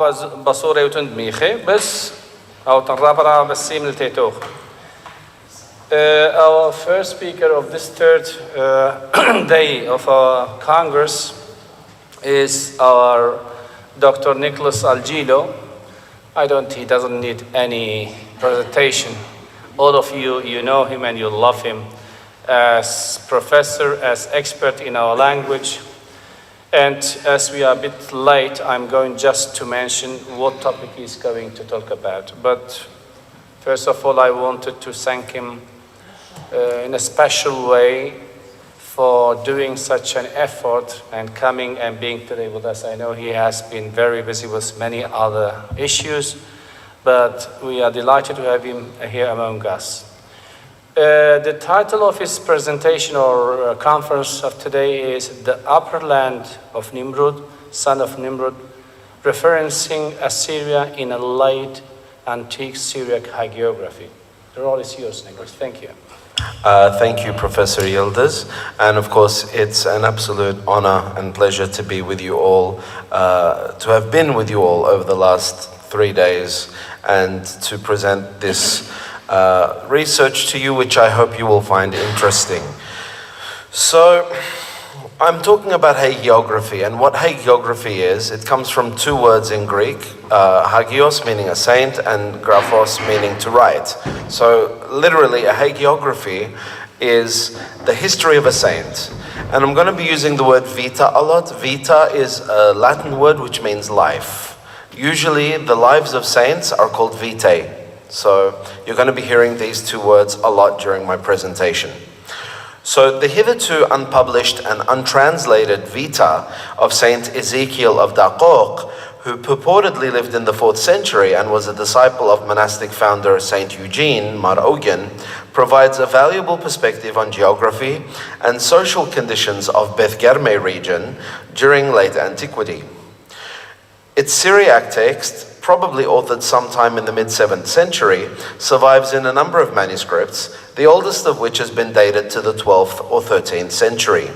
عاوز بصورة وتند ميخي بس أو تنرابرا بسيم التيتوخ. Our first speaker of this third day of our Congress is our Dr. Nicholas Algilo. He doesn't need any presentation. All of you know him and you love him as professor, as expert in our language. And as we are a bit late, I'm going just to mention what topic he's going to talk about. But first of all, I wanted to thank him in a special way for doing such an effort and coming and being today with us. I know he has been very busy with many other issues, but we are delighted to have him here among us. The title of his presentation or conference of today is The Upper Land of Nimrod, Son of Nimrod, referencing Assyria in a late antique Syriac hagiography. The role is yours, Nicholas. Thank you. Thank you, Professor Yildiz. And of course, it's an absolute honor and pleasure to be with you all, to have been with you all over the last 3 days and to present this research to you, which I hope you will find interesting. So, I'm talking about hagiography, and what hagiography is, it comes from two words in Greek, hagios meaning a saint and graphos meaning to write. So literally a hagiography is the history of a saint. And I'm going to be using the word vita a lot. Vita is a Latin word which means life. Usually the lives of saints are called vitae. So you're going to be hearing these two words a lot during my presentation. So the hitherto unpublished and untranslated vita of Saint Ezekiel of Daqoq, who purportedly lived in the 4th century and was a disciple of monastic founder Saint Eugene, Mar Ogen, provides a valuable perspective on geography and social conditions of Beth Germe region during late antiquity. Its Syriac text, probably authored sometime in the mid-7th century, survives in a number of manuscripts, the oldest of which has been dated to the 12th or 13th century.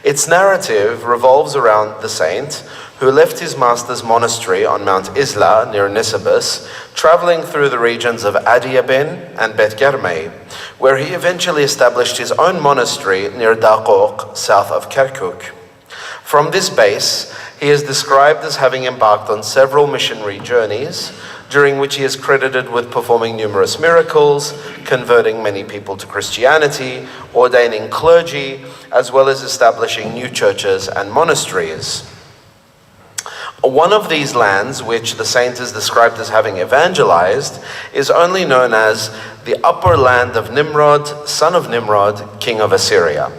Its narrative revolves around the saint who left his master's monastery on Mount Isla near Nisibis, traveling through the regions of Adiabin and Bet Germei, where he eventually established his own monastery near Daqoq, south of Kirkuk. From this base, he is described as having embarked on several missionary journeys, during which he is credited with performing numerous miracles, converting many people to Christianity, ordaining clergy, as well as establishing new churches and monasteries. One of these lands, which the saint is described as having evangelized, is only known as the upper land of Nimrod, son of Nimrod, king of Assyria.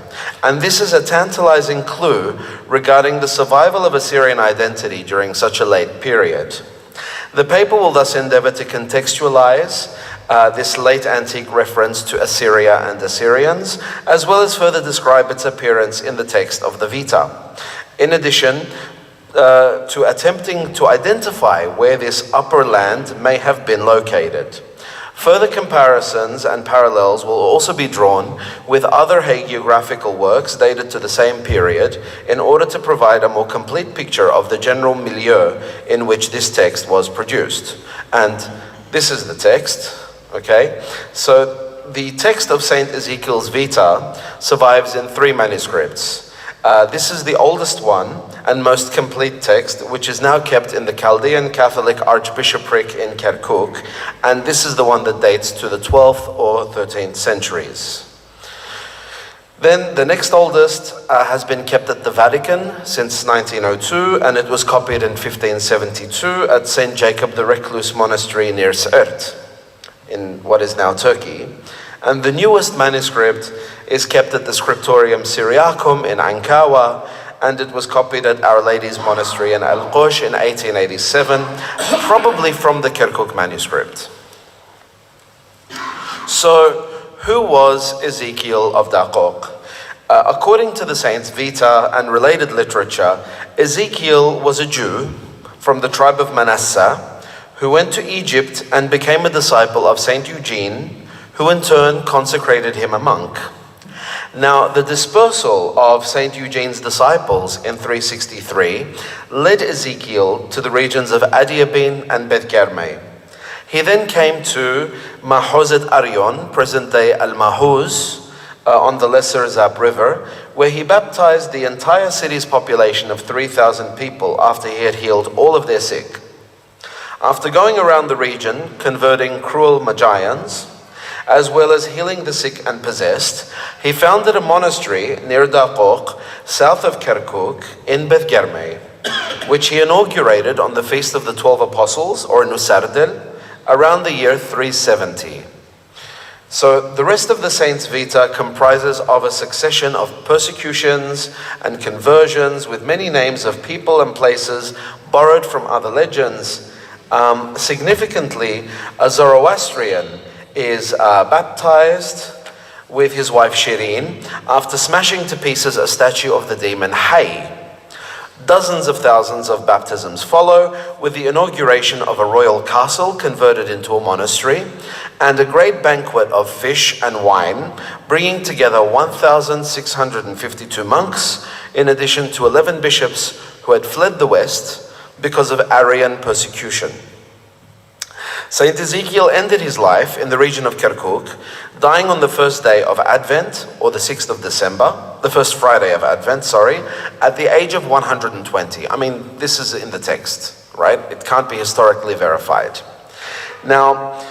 And this is a tantalizing clue regarding the survival of Assyrian identity during such a late period. The paper will thus endeavor to contextualize this late antique reference to Assyria and Assyrians, as well as further describe its appearance in the text of the Vita. In addition, to attempting to identify where this upper land may have been located. Further comparisons and parallels will also be drawn with other hagiographical works dated to the same period in order to provide a more complete picture of the general milieu in which this text was produced. And this is the text, okay? So the text of Saint Ezekiel's Vita survives in 3 manuscripts. This is the oldest one and most complete text, which is now kept in the Chaldean Catholic Archbishopric in Kirkuk, and this is the one that dates to the 12th or 13th centuries. Then the next oldest has been kept at the Vatican since 1902, and it was copied in 1572 at St. Jacob the Recluse Monastery near Siirt, in what is now Turkey. And the newest manuscript is kept at the Scriptorium Syriacum in Ankawa, and it was copied at Our Lady's Monastery in Al-Qosh in 1887, probably from the Kirkuk manuscript. So, who was Ezekiel of Daqoq? According to the saint's Vita and related literature, Ezekiel was a Jew from the tribe of Manasseh who went to Egypt and became a disciple of Saint Eugene, who in turn consecrated him a monk. Now, the dispersal of Saint Eugene's disciples in 363 led Ezekiel to the regions of Adiabin and Beth Garmeh. He then came to Mahozet Aryon, present-day Al-Mahuz, on the Lesser Zab River, where he baptized the entire city's population of 3,000 people after he had healed all of their sick. After going around the region, converting cruel Magians, as well as healing the sick and possessed, he founded a monastery near Daqoq, south of Kirkuk, in Beth Garmeh, which he inaugurated on the Feast of the 12 Apostles, or Nusardel, around the year 370. So the rest of the saint's vita comprises of a succession of persecutions and conversions with many names of people and places borrowed from other legends. Significantly, a Zoroastrian is baptized with his wife Shirin after smashing to pieces a statue of the demon Hay. Dozens of thousands of baptisms follow, with the inauguration of a royal castle converted into a monastery, and a great banquet of fish and wine, bringing together 1,652 monks, in addition to 11 bishops who had fled the West because of Arian persecution. Saint Ezekiel ended his life in the region of Kirkuk, dying on the first day of Advent, or the 6th of December, the first Friday of Advent, at the age of 120. I mean, this is in the text, right? It can't be historically verified. Now,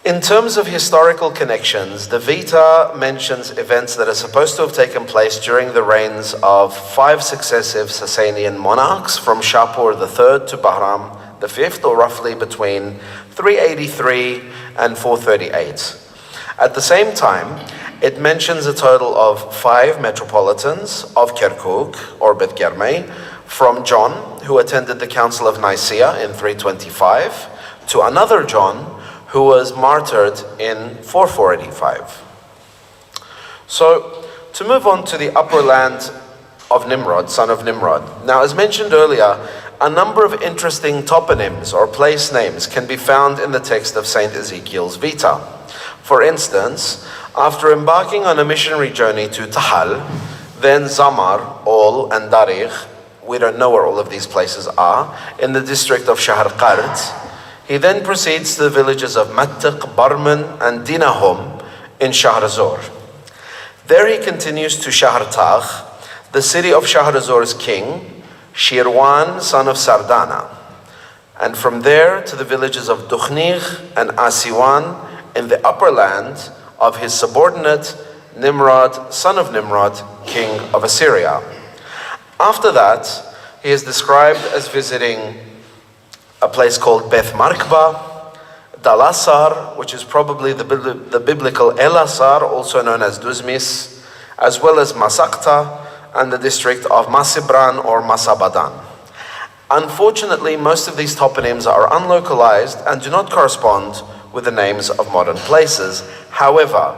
in terms of historical connections, the Vita mentions events that are supposed to have taken place during the reigns of 5 successive Sasanian monarchs, from Shapur III to Bahram V, or roughly between 383 and 438. At the same time, it mentions a total of 5 metropolitans of Kirkuk, or Beth Garmeh, from John, who attended the Council of Nicaea in 325, to another John, who was martyred in 485. So, to move on to the upper land of Nimrod, son of Nimrod. Now, as mentioned earlier, a number of interesting toponyms or place names can be found in the text of Saint Ezekiel's Vita. For instance, after embarking on a missionary journey to Tahal, then Zamar, Ol, and Darigh, we don't know where all of these places are, in the district of Shahr Qard, he then proceeds to the villages of Mattiq, Barman, and Dinahum in Shahrazor. There he continues to Shahrtagh, the city of Shahrazor's king, Shirwan, son of Sardana, and from there to the villages of Dukhnigh and Asiwan in the upper land of his subordinate Nimrod, son of Nimrod, king of Assyria. After that, he is described as visiting a place called Beth Markba, Dalasar, which is probably the biblical Elasar, also known as Duzmis, as well as Masakta, and the district of Masibran or Masabadan. Unfortunately, most of these toponyms are unlocalized and do not correspond with the names of modern places. However,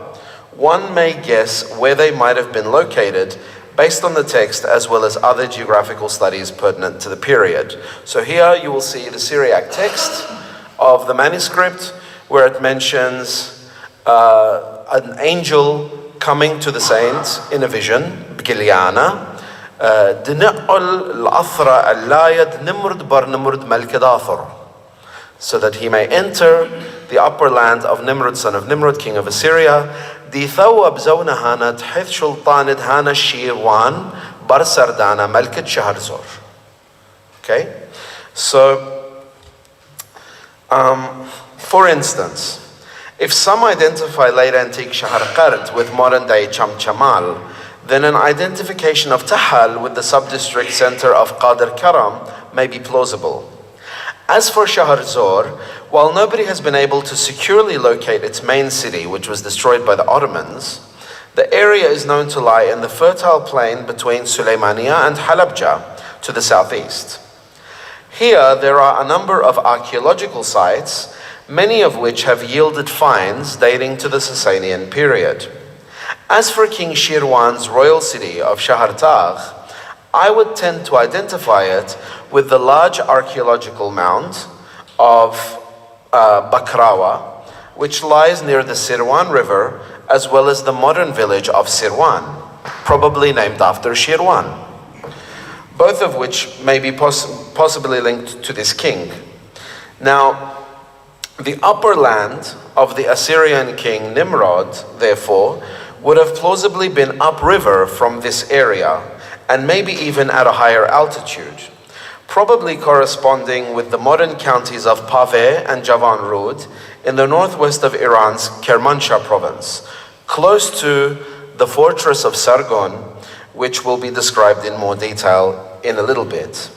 one may guess where they might have been located based on the text as well as other geographical studies pertinent to the period. So here you will see the Syriac text of the manuscript, where it mentions an angel coming to the saints in a vision, Bgiliana, so that he may enter the upper land of Nimrod, son of Nimrod, king of Assyria. Okay, so for instance, if some identify late antique Shahr Qard with modern day Chamchamal, then an identification of Tahal with the sub-district center of Qadir Karam may be plausible. As for Shahrazor, while nobody has been able to securely locate its main city, which was destroyed by the Ottomans, the area is known to lie in the fertile plain between Sulaymania and Halabja to the southeast. Here, there are a number of archaeological sites, many of which have yielded finds dating to the Sasanian period. As for King Shirwan's royal city of Shahrtagh, I would tend to identify it with the large archaeological mound of Bakrawa, which lies near the Sirwan River as well as the modern village of Sirwan, probably named after Shirwan, both of which may be possibly linked to this king. Now, the upper land of the Assyrian king Nimrod, therefore, would have plausibly been upriver from this area, and maybe even at a higher altitude, probably corresponding with the modern counties of Pave and Javanrud in the northwest of Iran's Kermanshah province, close to the fortress of Sargon, which will be described in more detail in a little bit.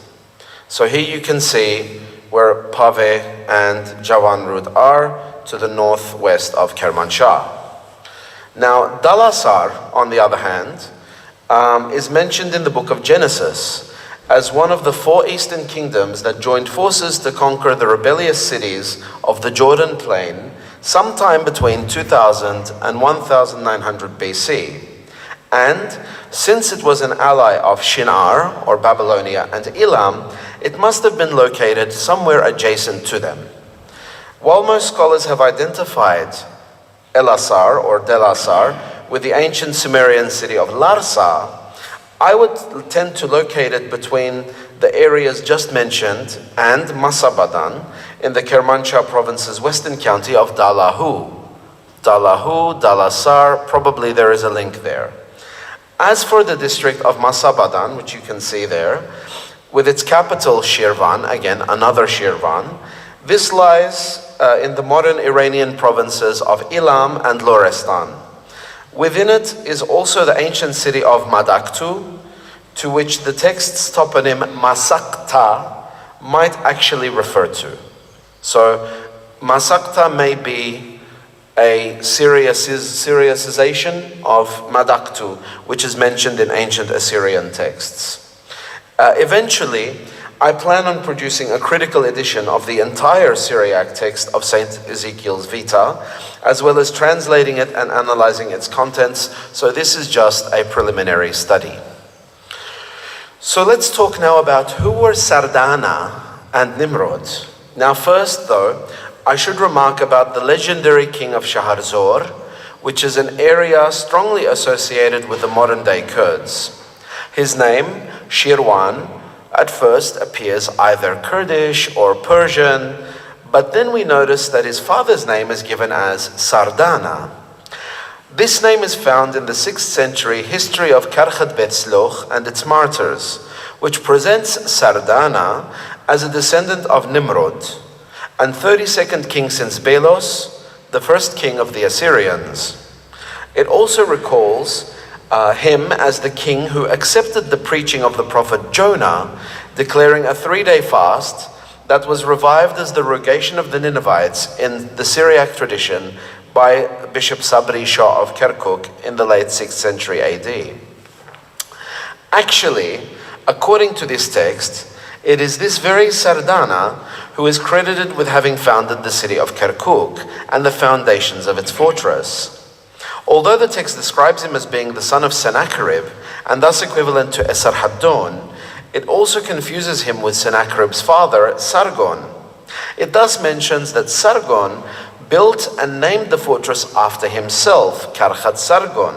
So here you can see where Pave and Javanrud are to the northwest of Kermanshah. Now, Dalasar, on the other hand, is mentioned in the book of Genesis as one of the 4 eastern kingdoms that joined forces to conquer the rebellious cities of the Jordan Plain sometime between 2000 and 1900 BC. And since it was an ally of Shinar, or Babylonia, and Elam, it must have been located somewhere adjacent to them. While most scholars have identified Elasar or Delasar with the ancient Sumerian city of Larsa, I would tend to locate it between the areas just mentioned and Masabadan in the Kermanshah province's western county of Dalahu. Dalahu, Dalasar, probably there is a link there. As for the district of Masabadan, which you can see there, with its capital Shirvan, again another Shirvan, this lies in the modern Iranian provinces of Elam and Lorestan. Within it is also the ancient city of Madaktu, to which the text's toponym Masakta might actually refer to. So Masakta may be a Syriacization of Madaktu, which is mentioned in ancient Assyrian texts. Eventually, I plan on producing a critical edition of the entire Syriac text of Saint Ezekiel's Vita, as well as translating it and analyzing its contents, so this is just a preliminary study. So let's talk now about who were Sardana and Nimrod. Now first though, I should remark about the legendary king of Shaharzor, which is an area strongly associated with the modern day Kurds. His name, Shirwan, at first appears either Kurdish or Persian, but then we notice that his father's name is given as Sardana. This name is found in the 6th century history of Karkhat Betzloch and its martyrs, which presents Sardana as a descendant of Nimrod, and 32nd king since Belos, the first king of the Assyrians. It also recalls him as the king who accepted the preaching of the prophet Jonah, declaring a 3-day fast that was revived as the rogation of the Ninevites in the Syriac tradition by Bishop Sabri Shah of Kirkuk in the late 6th century AD. Actually, according to this text, it is this very Sardana who is credited with having founded the city of Kirkuk and the foundations of its fortress. Although the text describes him as being the son of Sennacherib, and thus equivalent to Esarhaddon, it also confuses him with Sennacherib's father, Sargon. It thus mentions that Sargon built and named the fortress after himself, Karkhat Sargon,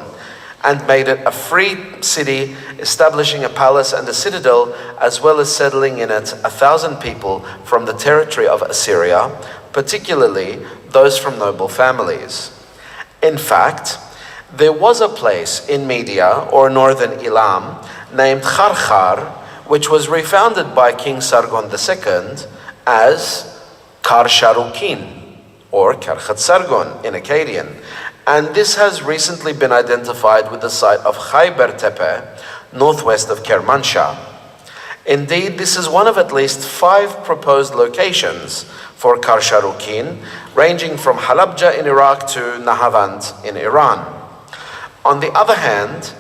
and made it a free city, establishing a palace and a citadel, as well as settling in it 1,000 people from the territory of Assyria, particularly those from noble families. In fact, there was a place in Media, or northern Elam, named Kharkhar, which was refounded by King Sargon II as Karsharukin, or Karkhat Sargon in Akkadian. And this has recently been identified with the site of Khayber Tepe, northwest of Kermanshah. Indeed, this is one of at least 5 proposed locations for Karsharukin, ranging from Halabja in Iraq to Nahavand in Iran. On the other hand,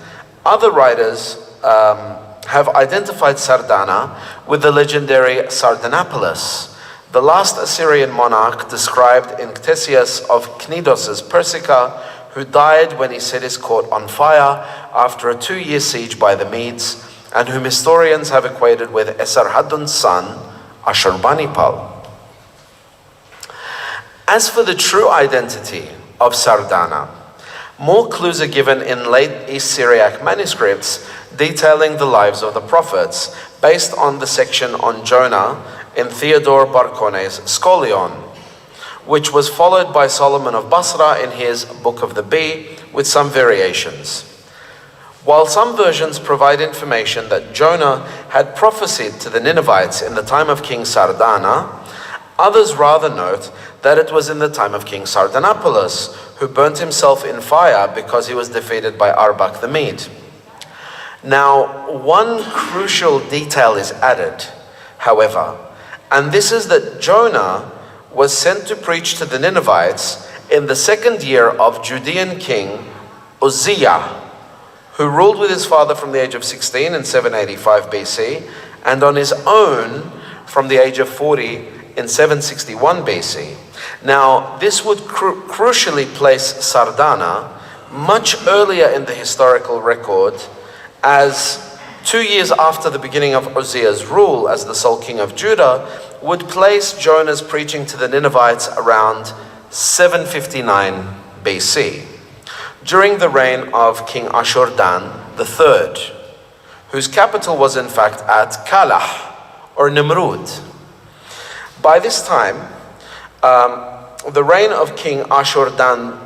other writers have identified Sardana with the legendary Sardanapolis, the last Assyrian monarch described in Ctesias of Knidos's Persica, who died when he set his court on fire after a 2-year siege by the Medes, and whom historians have equated with Esarhaddon's son, Ashurbanipal. As for the true identity of Sardana, More clues are given in late East Syriac manuscripts detailing the lives of the prophets, based on the section on Jonah in Theodore Barcone's Scholion, which was followed by Solomon of Basra in his Book of the Bee, with some variations. While some versions provide information that Jonah had prophesied to the Ninevites in the time of King Sardana, others rather note that it was in the time of King Sardanapalus, who burnt himself in fire because he was defeated by Arbak the Mede. Now, one crucial detail is added, however, and this is that Jonah was sent to preach to the Ninevites in the second year of Judean king Uzziah, who ruled with his father from the age of 16 in 785 BC, and on his own from the age of 40 in 761 BC. Now, this would crucially place Sardana much earlier in the historical record, as 2 years after the beginning of Uzziah's rule as the sole king of Judah, would place Jonah's preaching to the Ninevites around 759 BC, during the reign of King Ashur-dan III, whose capital was in fact at Kalah, or Nimrud. By this time, the reign of King Ashur-dan,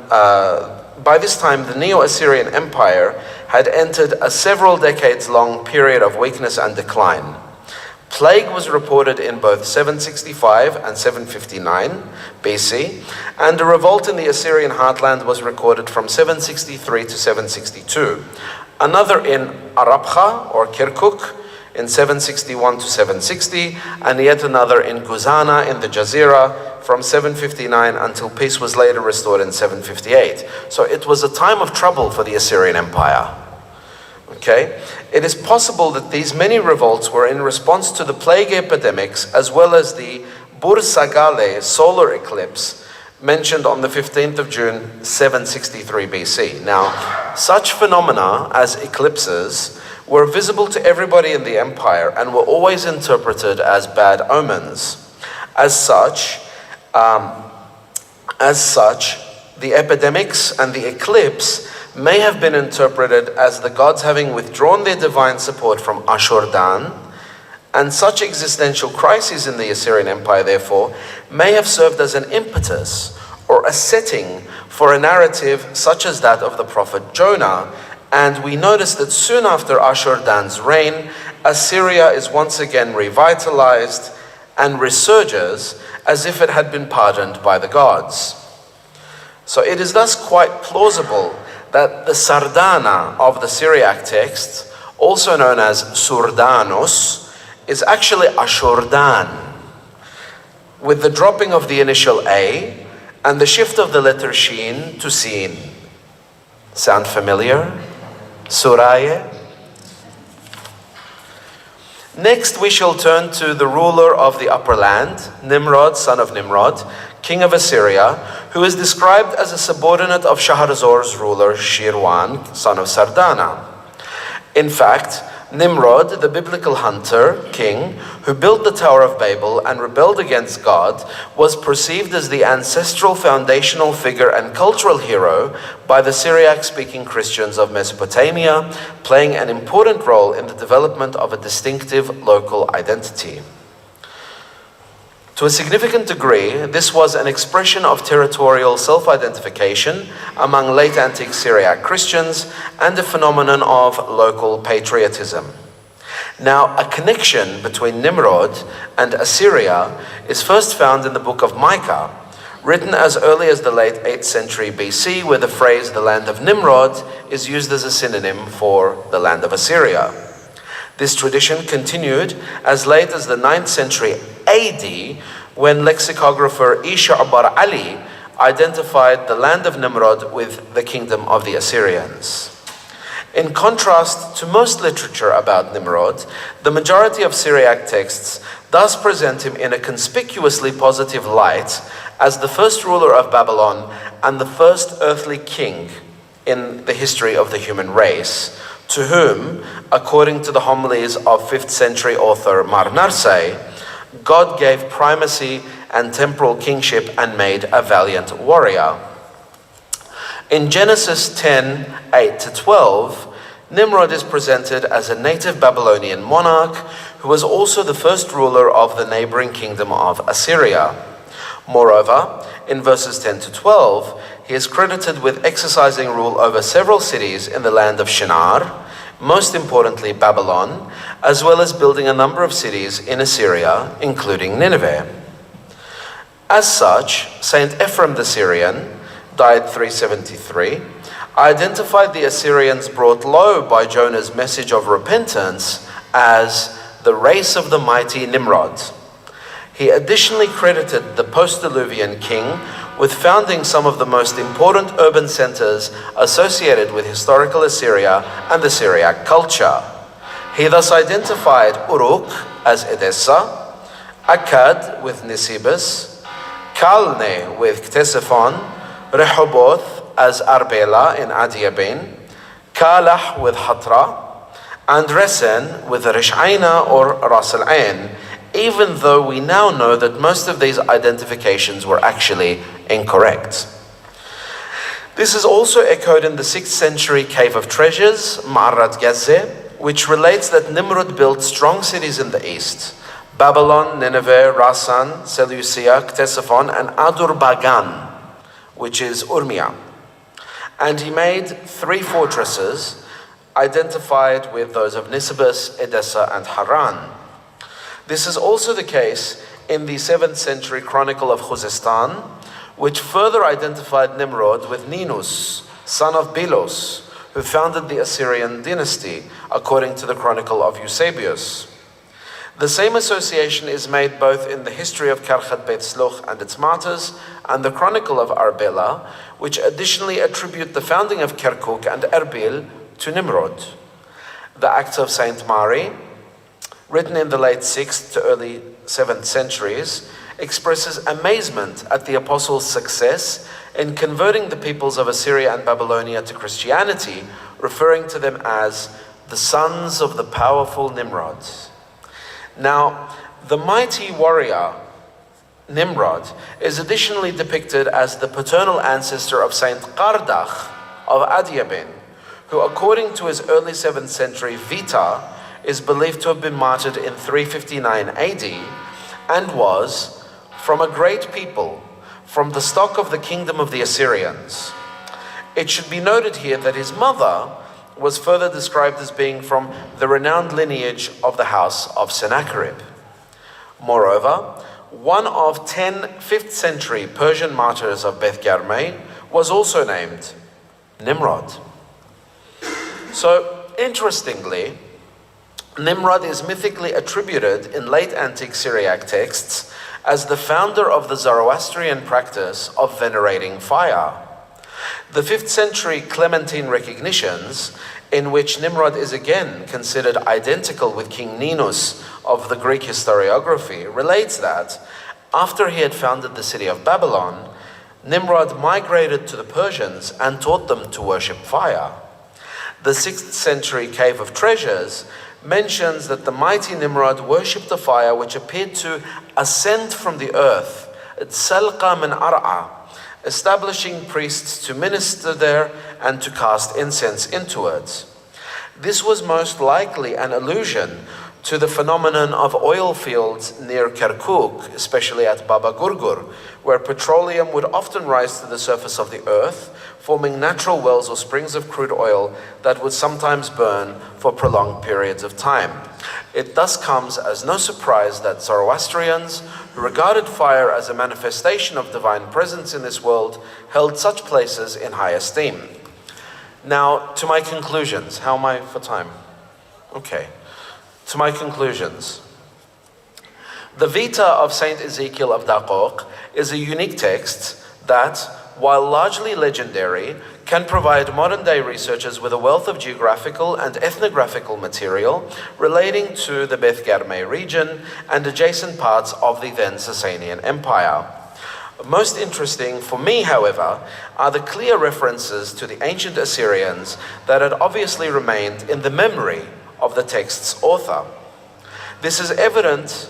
by this time the Neo-Assyrian Empire had entered a several decades long period of weakness and decline. Plague was reported in both 765 and 759 BC, and a revolt in the Assyrian heartland was recorded from 763 to 762. Another in Arabkha, or Kirkuk, in 761 to 760, and yet another in Guzana in the Jazeera from 759 until peace was later restored in 758. So it was a time of trouble for the Assyrian Empire. Okay? It is possible that these many revolts were in response to the plague epidemics, as well as the Bur-Sagale solar eclipse mentioned on the 15th of June 763 BC. Now, such phenomena as eclipses were visible to everybody in the empire and were always interpreted as bad omens. As such, the epidemics and the eclipse may have been interpreted as the gods having withdrawn their divine support from Ashur-dan, and such existential crises in the Assyrian Empire, therefore, may have served as an impetus or a setting for a narrative such as that of the prophet Jonah. And we notice that soon after Ashur-dan's reign, Assyria is once again revitalized and resurges as if it had been pardoned by the gods. So it is thus quite plausible that the Sardana of the Syriac text, also known as Surdanus, is actually Ashur-dan, with the dropping of the initial A and the shift of the letter Shin to Sin. Sound familiar? Suraya? Next, we shall turn to the ruler of the upper land, Nimrod, son of Nimrod, king of Assyria, who is described as a subordinate of Shahrazor's ruler, Shirwan, son of Sardana. In fact, Nimrod, the biblical hunter, king, who built the Tower of Babel and rebelled against God, was perceived as the ancestral foundational figure and cultural hero by the Syriac-speaking Christians of Mesopotamia, playing an important role in the development of a distinctive local identity. To a significant degree, this was an expression of territorial self-identification among late antique Syriac Christians and a phenomenon of local patriotism. Now, a connection between Nimrod and Assyria is first found in the book of Micah, written as early as the late 8th century BC, where the phrase "the land of Nimrod" is used as a synonym for the land of Assyria. This tradition continued as late as the 9th century AD, when lexicographer Isha'bar Ali identified the land of Nimrod with the kingdom of the Assyrians. In contrast to most literature about Nimrod, the majority of Syriac texts thus present him in a conspicuously positive light as the first ruler of Babylon and the first earthly king in the history of the human race, to whom, according to the homilies of 5th century author Marnarseh, God gave primacy and temporal kingship and made a valiant warrior. In Genesis 10:8-12, Nimrod is presented as a native Babylonian monarch who was also the first ruler of the neighboring kingdom of Assyria. Moreover, in verses 10-12, he is credited with exercising rule over several cities in the land of Shinar, most importantly Babylon, as well as building a number of cities in Assyria, including Nineveh. As such, Saint Ephraim the Syrian, died 373, identified the Assyrians brought low by Jonah's message of repentance as the race of the mighty Nimrod. He additionally credited the post-Diluvian king with founding some of the most important urban centers associated with historical Assyria and the Syriac culture. He thus identified Uruk as Edessa, Akkad with Nisibis, Kalne with Ctesiphon, Rehoboth as Arbela in Adiabin, Kalah with Hatra, and Resen with Rish'aina or Ras al-Ain, even though we now know that most of these identifications were actually incorrect. This is also echoed in the 6th century Cave of Treasures, Ma'arad Gazze, which relates that Nimrod built strong cities in the east: Babylon, Nineveh, Rasan, Seleucia, Ctesiphon, and Adur-Bagan, which is Urmia. And he made 3 fortresses identified with those of Nisibis, Edessa, and Haran. This is also the case in the 7th century Chronicle of Khuzestan, which further identified Nimrod with Ninus, son of Bilos, who founded the Assyrian dynasty, according to the Chronicle of Eusebius. The same association is made both in the history of Karkhat Beit Sluch and its martyrs and the Chronicle of Arbela, which additionally attribute the founding of Kirkuk and Erbil to Nimrod. The Acts of Saint Mary, written in the late 6th to early 7th centuries, expresses amazement at the apostles' success in converting the peoples of Assyria and Babylonia to Christianity, referring to them as the sons of the powerful Nimrod. Now, the mighty warrior Nimrod is additionally depicted as the paternal ancestor of Saint Qardach of Adiabin, who, according to his early 7th century Vita, is believed to have been martyred in 359 AD and was from a great people, from the stock of the kingdom of the Assyrians. It should be noted here that his mother was further described as being from the renowned lineage of the house of Sennacherib. Moreover, one of 10 5th century Persian martyrs of Beth Garmeh was also named Nimrod. So, interestingly, Nimrod is mythically attributed in late antique Syriac texts as the founder of the Zoroastrian practice of venerating fire. The 5th century Clementine recognitions, in which Nimrod is again considered identical with King Ninus of the Greek historiography, relates that after he had founded the city of Babylon, Nimrod migrated to the Persians and taught them to worship fire. The 6th century Cave of Treasures mentions that the mighty Nimrod worshipped a fire which appeared to ascend from the earth, Tsalqa min Ar'a, establishing priests to minister there and to cast incense into it. This was most likely an allusion to the phenomenon of oil fields near Kirkuk, especially at Baba Gurgur, where petroleum would often rise to the surface of the earth, forming natural wells or springs of crude oil that would sometimes burn for prolonged periods of time. It thus comes as no surprise that Zoroastrians, who regarded fire as a manifestation of divine presence in this world, held such places in high esteem. Now, to my conclusions. How am I for time? Okay. To my conclusions. The Vita of Saint Ezekiel of Daqoq is a unique text that, while largely legendary, can provide modern-day researchers with a wealth of geographical and ethnographical material relating to the Beth Garmeh region and adjacent parts of the then Sasanian Empire. Most interesting for me, however, are the clear references to the ancient Assyrians that had obviously remained in the memory of the text's author. This is evident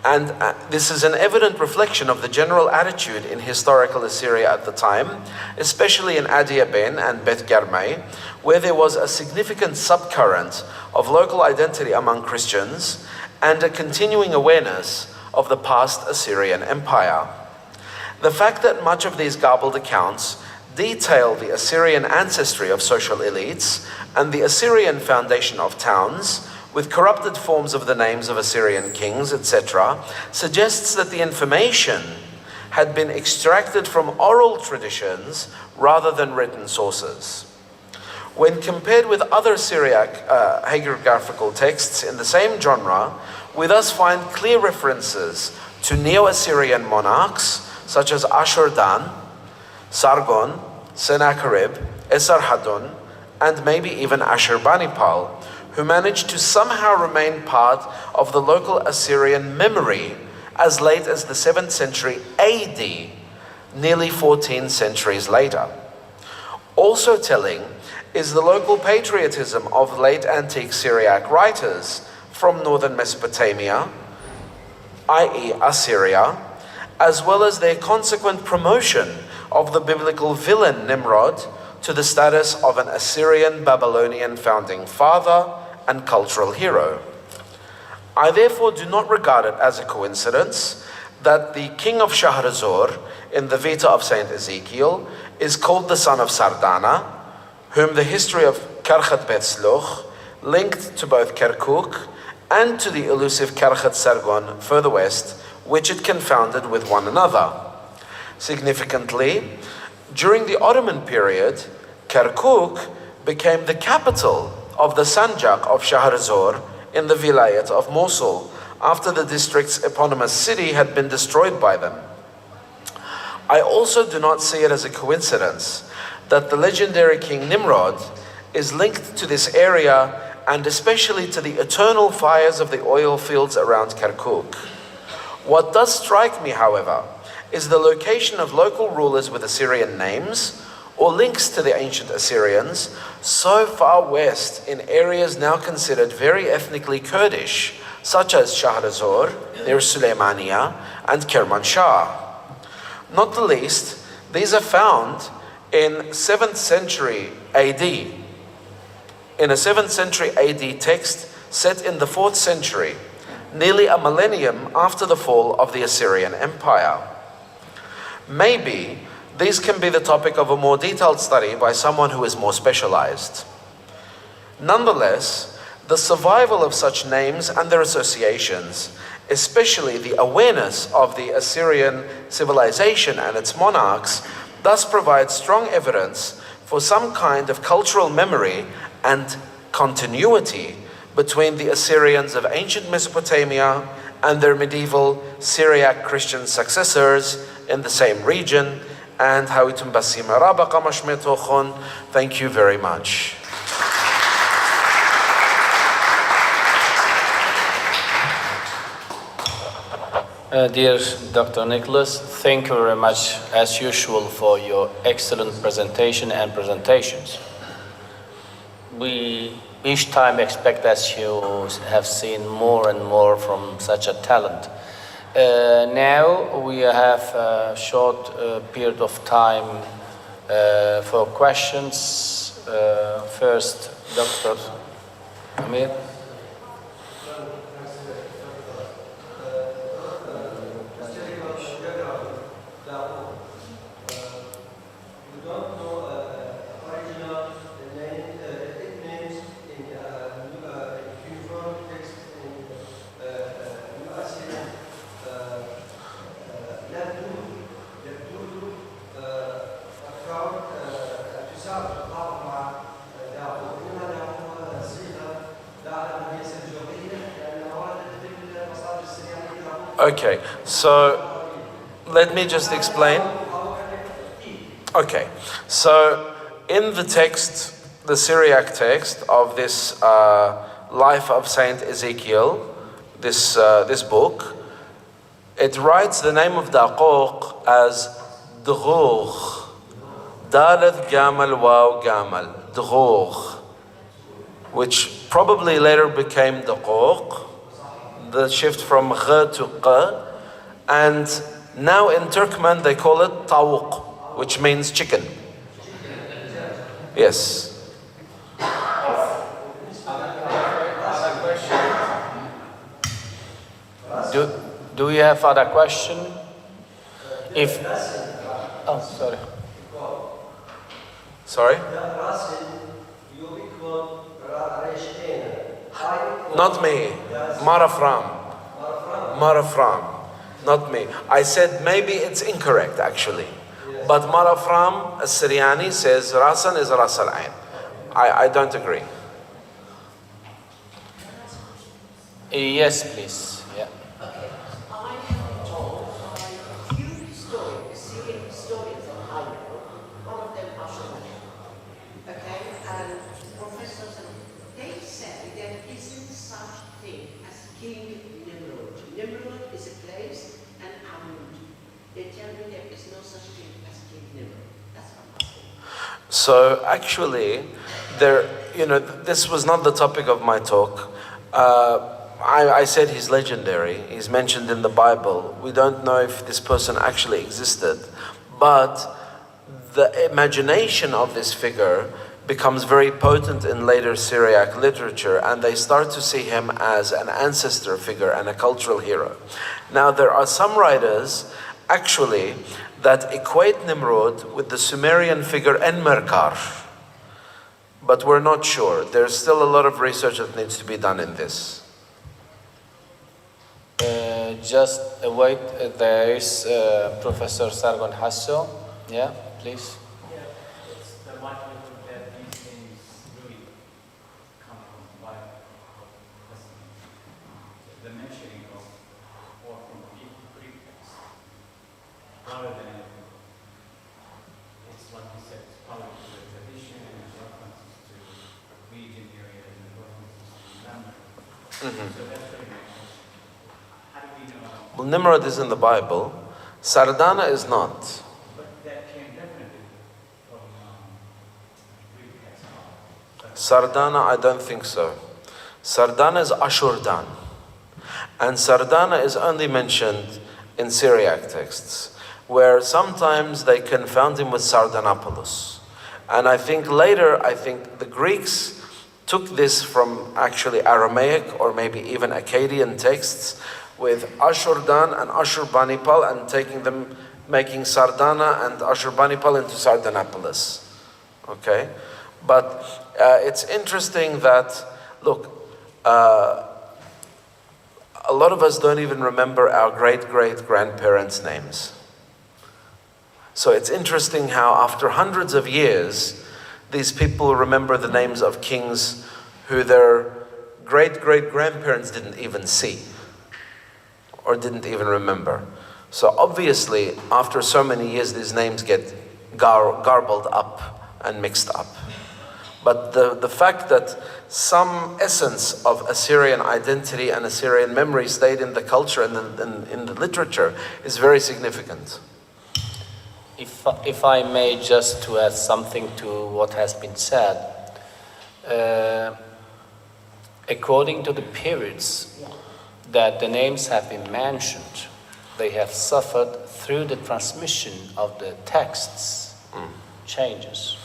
And this is an evident reflection of the general attitude in historical Assyria at the time, especially in Adiabin and Beth Garmay, where there was a significant subcurrent of local identity among Christians and a continuing awareness of the past Assyrian Empire. The fact that much of these garbled accounts detail the Assyrian ancestry of social elites and the Assyrian foundation of towns, with corrupted forms of the names of Assyrian kings, etc., suggests that the information had been extracted from oral traditions rather than written sources. When compared with other Syriac hagiographical texts in the same genre, we thus find clear references to Neo-Assyrian monarchs such as Ashur-dan, Sargon, Sennacherib, Esarhaddon, and maybe even Ashurbanipal, who managed to somehow remain part of the local Assyrian memory as late as the 7th century AD, nearly 14 centuries later. Also telling is the local patriotism of late antique Syriac writers from northern Mesopotamia, i.e. Assyria, as well as their consequent promotion of the biblical villain Nimrod to the status of an Assyrian Babylonian founding father and cultural hero. I therefore do not regard it as a coincidence that the king of Shahrazor in the Vita of Saint Ezekiel is called the son of Sardana, whom the history of Karkhat Beth Sluch linked to both Kirkuk and to the elusive Karkhat Sargon further west, which it confounded with one another. Significantly, during the Ottoman period, Kirkuk became the capital of the Sanjak of Shahrazor in the Vilayet of Mosul, after the district's eponymous city had been destroyed by them. I also do not see it as a coincidence that the legendary King Nimrod is linked to this area and especially to the eternal fires of the oil fields around Kirkuk. What does strike me, however, is the location of local rulers with Assyrian names or links to the ancient Assyrians so far west in areas now considered very ethnically Kurdish, such as Shahrazor, near Suleymania, and Kermanshah. Not the least, these are found in 7th century AD. In a 7th century AD text set in the 4th century, nearly a millennium after the fall of the Assyrian Empire. Maybe these can be the topic of a more detailed study by someone who is more specialized. Nonetheless, the survival of such names and their associations, especially the awareness of the Assyrian civilization and its monarchs, thus provides strong evidence for some kind of cultural memory and continuity between the Assyrians of ancient Mesopotamia and their medieval Syriac Christian successors in the same region. And Hawitum Basima Rabba Kamashmetochon. Thank you very much. Dear Dr. Nicholas, thank you very much, as usual, for your excellent presentation and presentations. We each time expect that you have seen more and more from such a talent. Now we have a short period of time for questions. First, Dr. Amir. Okay, so let me just explain. Okay, so in the text, the Syriac text of this Life of Saint Ezekiel, this book, it writes the name of Daqoq as Dghouq. Dalet Gamal Waw Gamal, Dghouq, which probably later became Daqoq, the shift from gh to q. And now in Turkmen they call it tawuq, which means chicken. Yes. Do we have other question? If sorry. Sorry? Not me. Marafram. Not me. I said maybe it's incorrect actually. But Marafram Syriani says Rasan is Ras al Ain. I don't agree. Yes, please. Yeah. Okay. I have told by a few historians, Syrian historians that I know, one of them Ashur, okay, and professors, and they say there isn't such thing as King Nimrod. Nimrod is a place, and Amud. They tell me there is no such thing as King Nimrod. That's what I'm asking. So actually, this was not the topic of my talk. I said he's legendary. He's mentioned in the Bible. We don't know if this person actually existed, but the imagination of this figure becomes very potent in later Syriac literature, and they start to see him as an ancestor figure and a cultural hero. Now, there are some writers actually that equate Nimrod with the Sumerian figure Enmerkar, but we're not sure. There's still a lot of research that needs to be done in this. Just wait. There is Professor Sargon Hasso. Yeah, please. Yeah, it's the likelihood that these things really come from the Bible. The mentioning of, or from Greek text, rather than, it's like you said, it's probably the tradition and references to region areas and references to memory. So that's pretty much. How do we know? Well, Nimrod is in the Bible. Sardana is not. But that came definitely from Greek text. Sardana, I don't think so. Sardana is Ashurdan. And Sardana is only mentioned in Syriac texts, where sometimes they confound him with Sardanapalus. And I think later, the Greeks took this from actually Aramaic or maybe even Akkadian texts with Ashurdan and Ashurbanipal, and making Sardana and Ashurbanipal into Sardanapalus. Okay? But it's interesting that, look, a lot of us don't even remember our great-great-grandparents' names. So it's interesting how after hundreds of years, these people remember the names of kings who their great-great-grandparents didn't even see or didn't even remember. So obviously, after so many years, these names get garbled up and mixed up. But the fact that some essence of Assyrian identity and Assyrian memory stayed in the culture and in the literature is very significant. If I may just to add something to what has been said, according to the periods that the names have been mentioned, they have suffered through the transmission of the texts changes,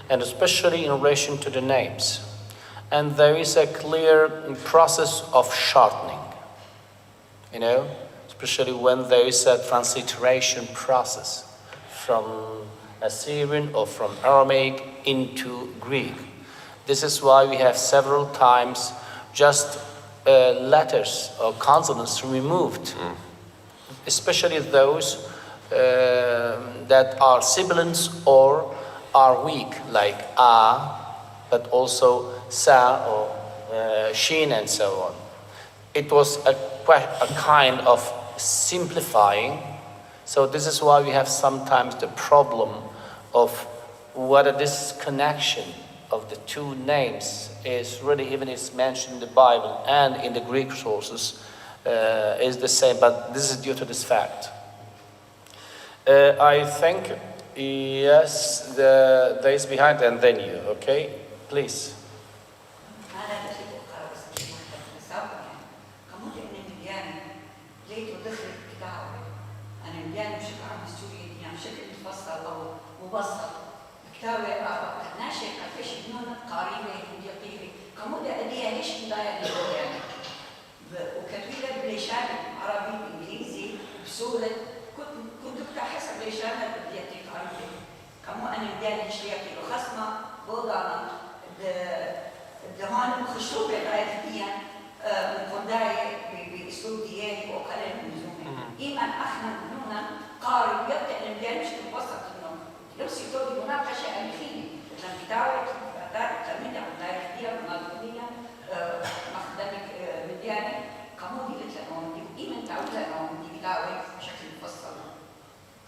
and especially in relation to the names. And there is a clear process of shortening, especially when there is a transliteration process from Assyrian or from Aramaic into Greek. This is why we have several times just letters or consonants removed, especially those that are sibilants or are weak, like a, but also sa or shin and so on. It was a kind of simplifying. So this is why we have sometimes the problem of whether this connection of the two names is really, even it's mentioned in the Bible and in the Greek sources, is the same, but this is due to this fact. I think, yes, there is behind and then you, okay? Please. أو مبسط كتابة ناشئ قديش نون قريبة دقيقة كمودة أديها ليش مضايق يعني وكتبيلة بليشان عربي إنجليزي بسهولة كنت حسب ليشان بديتي قريبة كمو أنا بديها هشتياتي وخصمة بوضعنا هون خشوبة رايتيا من قنداية بأسلوب ديالي وقلل من لزومه إيمان أخنا نونا قارب يبدأ أن بديها مش تتوسط إنه يمسك تودي مناقشة أمثيلية لأن بداية تلميذة وناريخية ونظرية مخدمك مديانة كمودي لتلقون إيمان تعود لهم دي بداية بشكل مفصل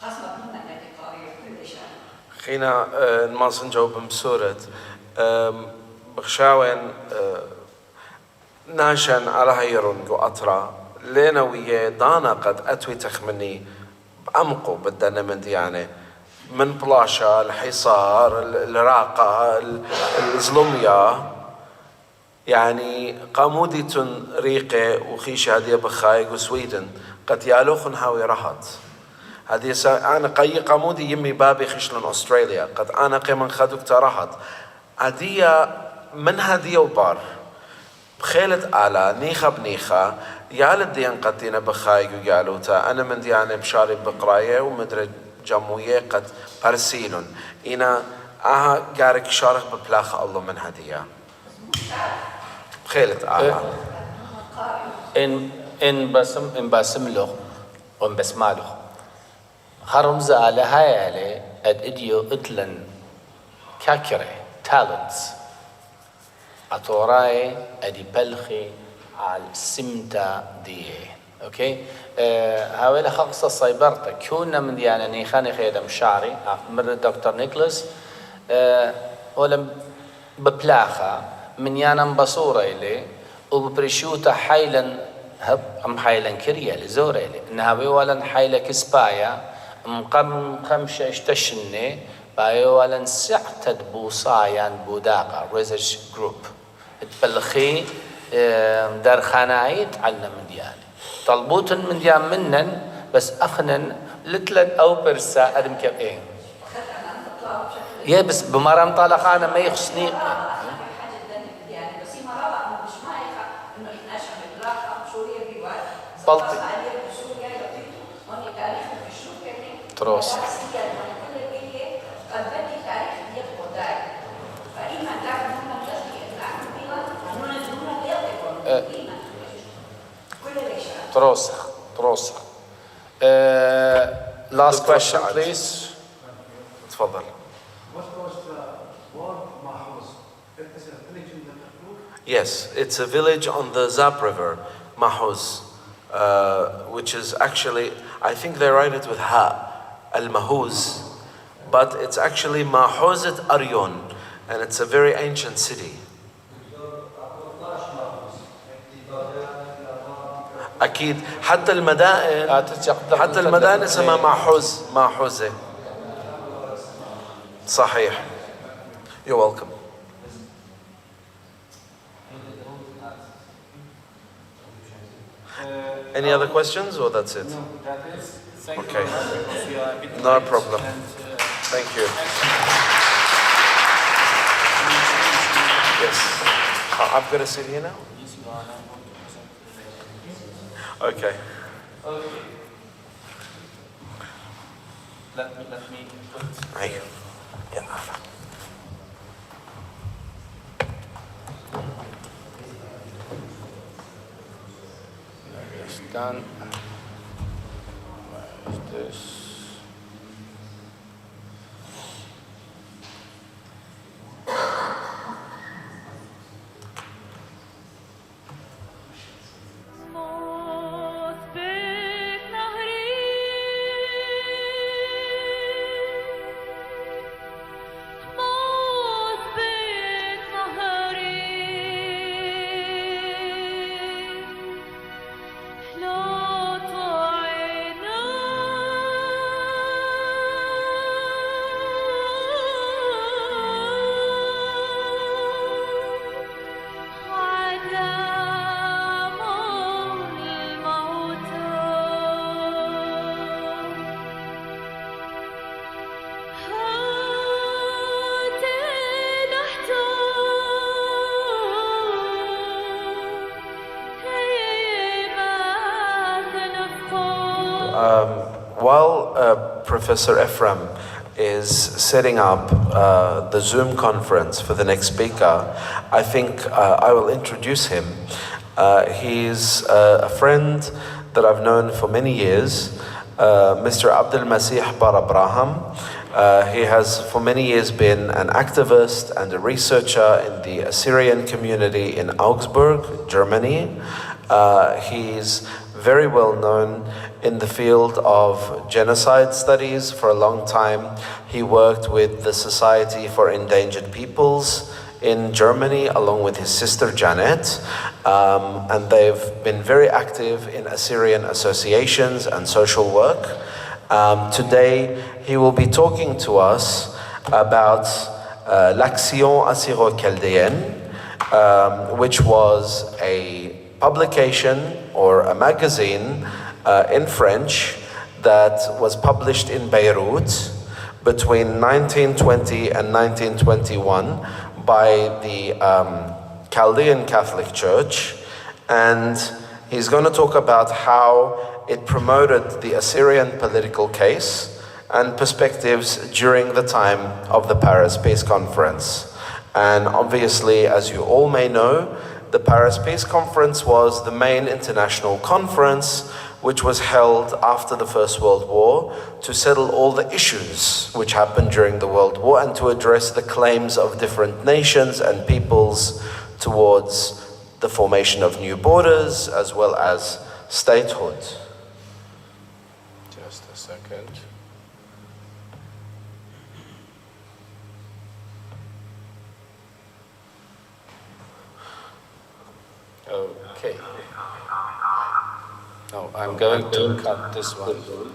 خاصة بنونا التي قارية كل إشارة خينا نماصن جاوب بسورة بخشاوين ناشن على هيرون جو أطرا لينا ويا دانا قد أتوي تخمني بعمقه بدنا من يعني من بلاشا الحصار الراقة الظلمية يعني قامودي ريقة وخيشة هذه بخايق وسويدن قد يالوخن هاوي رهط هذه أنا قي قامودي يمي بابي خشلن أستراليا قد أنا قيمن خدوك ترهط هذه من هذه وبار بخيلة آلا نيخة بنيخة يالد ديان قدينا بخايق ويالوتا أنا من ديانة بشاري بقراية ومدري جموية قد برسيلون إنا قارك شارك ببلاخ الله من هدية بخيلة آلا إن باسم له وإن بسماله هرمز على هاي عليه إديو إتلن كاكرة تالنتس أتوراي أدي بلخي على السمتا دي أوكي هاويلا خاصة صيبرتا كونا من ديانا نيخاني خيدم شعري مر الدكتور نيكلاس ولم ببلاخة من يانا بصورة إلي وبريشوتا حيلا هب أم حيلا كريا لزورة إلي إنها ولا حيلا كسبايا مقام خمسة اشتشني بايولا سعتد بوصايان بوداقة ريزرش جروب تبلخي دار خاناي تعلم من دياني طلبوت من ديان منن بس أخنن لتلن أو برسا أدم كيف إيه يا بس بمرام طالق أنا ما يخصني بلطي تروس تروسخ last question please تفضل What was the word Mahuz? It is a village in the Kirkuk? Yes, it's a village on the Zap River, Mahuz, which is actually, I think they write it with Ha, Al-Mahuz, but it's actually Mahuzet Aryon, and it's a very ancient city. أكيد حتى المدائن اسمها محوزة صحيح. You're welcome. Any other questions or that's it? No, that is. Thank Okay. you very much because you are a bit No late problem. and, Thank you. Yes. I've got to sit here now? Yes, you are now going to present the Okay. Okay. Let me put. Hey. Yeah. It's done. Where is this? لا تعينا Professor Ephraim is setting up the Zoom conference for the next speaker, I think I will introduce him. He's a friend that I've known for many years, Mr. Abdul Masih Bar Abraham. He has for many years been an activist and a researcher in the Assyrian community in Augsburg, Germany. He's very well known in the field of genocide studies for a long time. He worked with the Society for Endangered Peoples in Germany along with his sister Janet, and they've been very active in Assyrian associations and social work. Today he will be talking to us about l'Action Assyro-Chaldéenne, which was a publication or a magazine in French that was published in Beirut between 1920 and 1921 by the Chaldean Catholic Church, and he's going to talk about how it promoted the Assyrian political case and perspectives during the time of the Paris Peace Conference. And obviously, as you all may know, the Paris Peace Conference was the main international conference which was held after the First World War to settle all the issues which happened during the World War and to address the claims of different nations and peoples towards the formation of new borders as well as statehood. Just a second. Okay. No, I'm going to cut this one. You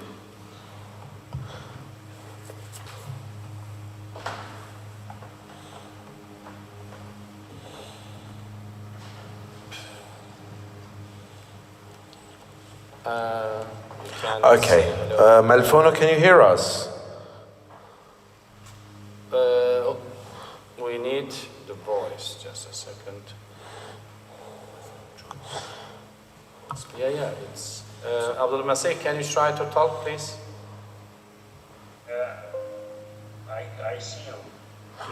can Okay, say hello. Malfono, can you hear us? We need the voice. Just a second. Yeah, it's Abdul Masih, can you try to talk, please? I see you.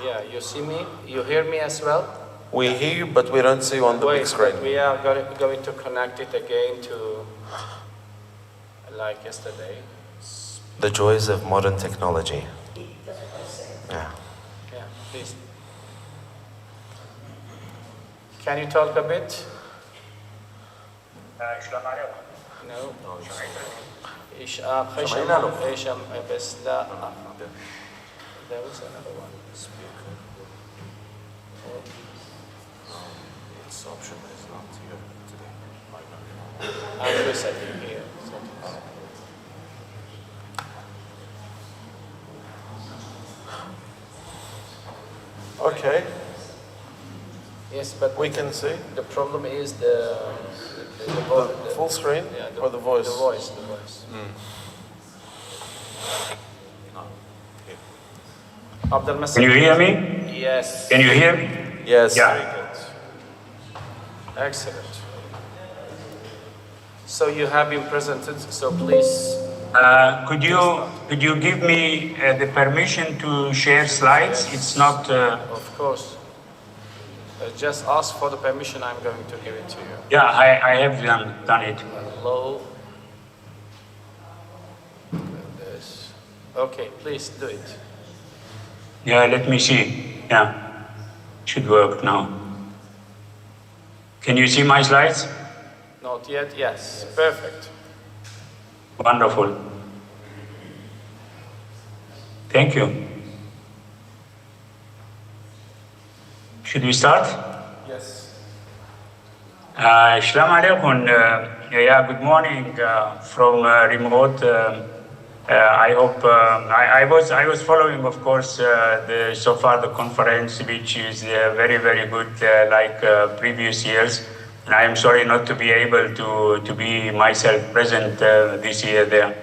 Yeah, you see me? You hear me as well? We hear you, but we don't see you on the big Wait, screen. but we are going to connect it again to like yesterday. The joys of modern technology. Yeah. Yeah, please. Can you talk a bit? شلون عليكم؟ No. ايش سمعنا له. ايش بس لا. There was another one. Speaker. This option is not here today. I'm resetting here. Okay, Yes, but we can see the problem is the the full screen yeah, or the voice. The voice. Abdul Masih. Can you hear me? Yes. Can you hear me? Yes. Yeah. Very good. Excellent. So you have been presented, so please. Could you give me the permission to share slides? It's not. Of course. Just ask for the permission, I'm going to give it to you. Yeah, I have done it. Hello. This. Okay, please do it. Yeah, let me see. Yeah, should work now. Can you see my slides? Not yet? Yes. Perfect. Wonderful. Thank you. Should we start? Yes. Assalamu alaikum. Yeah, good morning from remote. I hope I was following, of course, so far the conference, which is very good, like previous years. And I am sorry not to be able to be myself present this year there.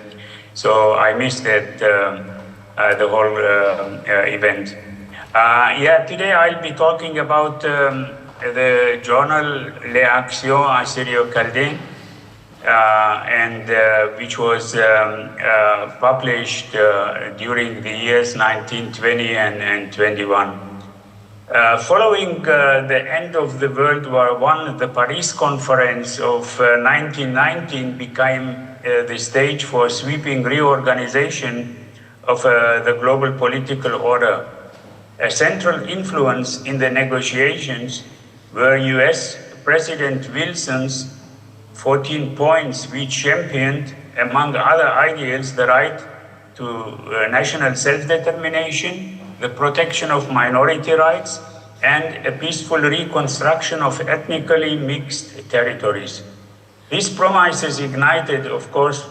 So I missed that the whole event. Yeah, today I'll be talking about the journal Les Actions Assyrio-Chaldéennes, which was published during the years 1920 and 21. Following the end of the World War I, the Paris Conference of 1919 became the stage for sweeping reorganization of the global political order. A central influence in the negotiations were US President Wilson's 14 points, which championed, among other ideals, the right to national self-determination, the protection of minority rights, and a peaceful reconstruction of ethnically mixed territories. These promises ignited, of course,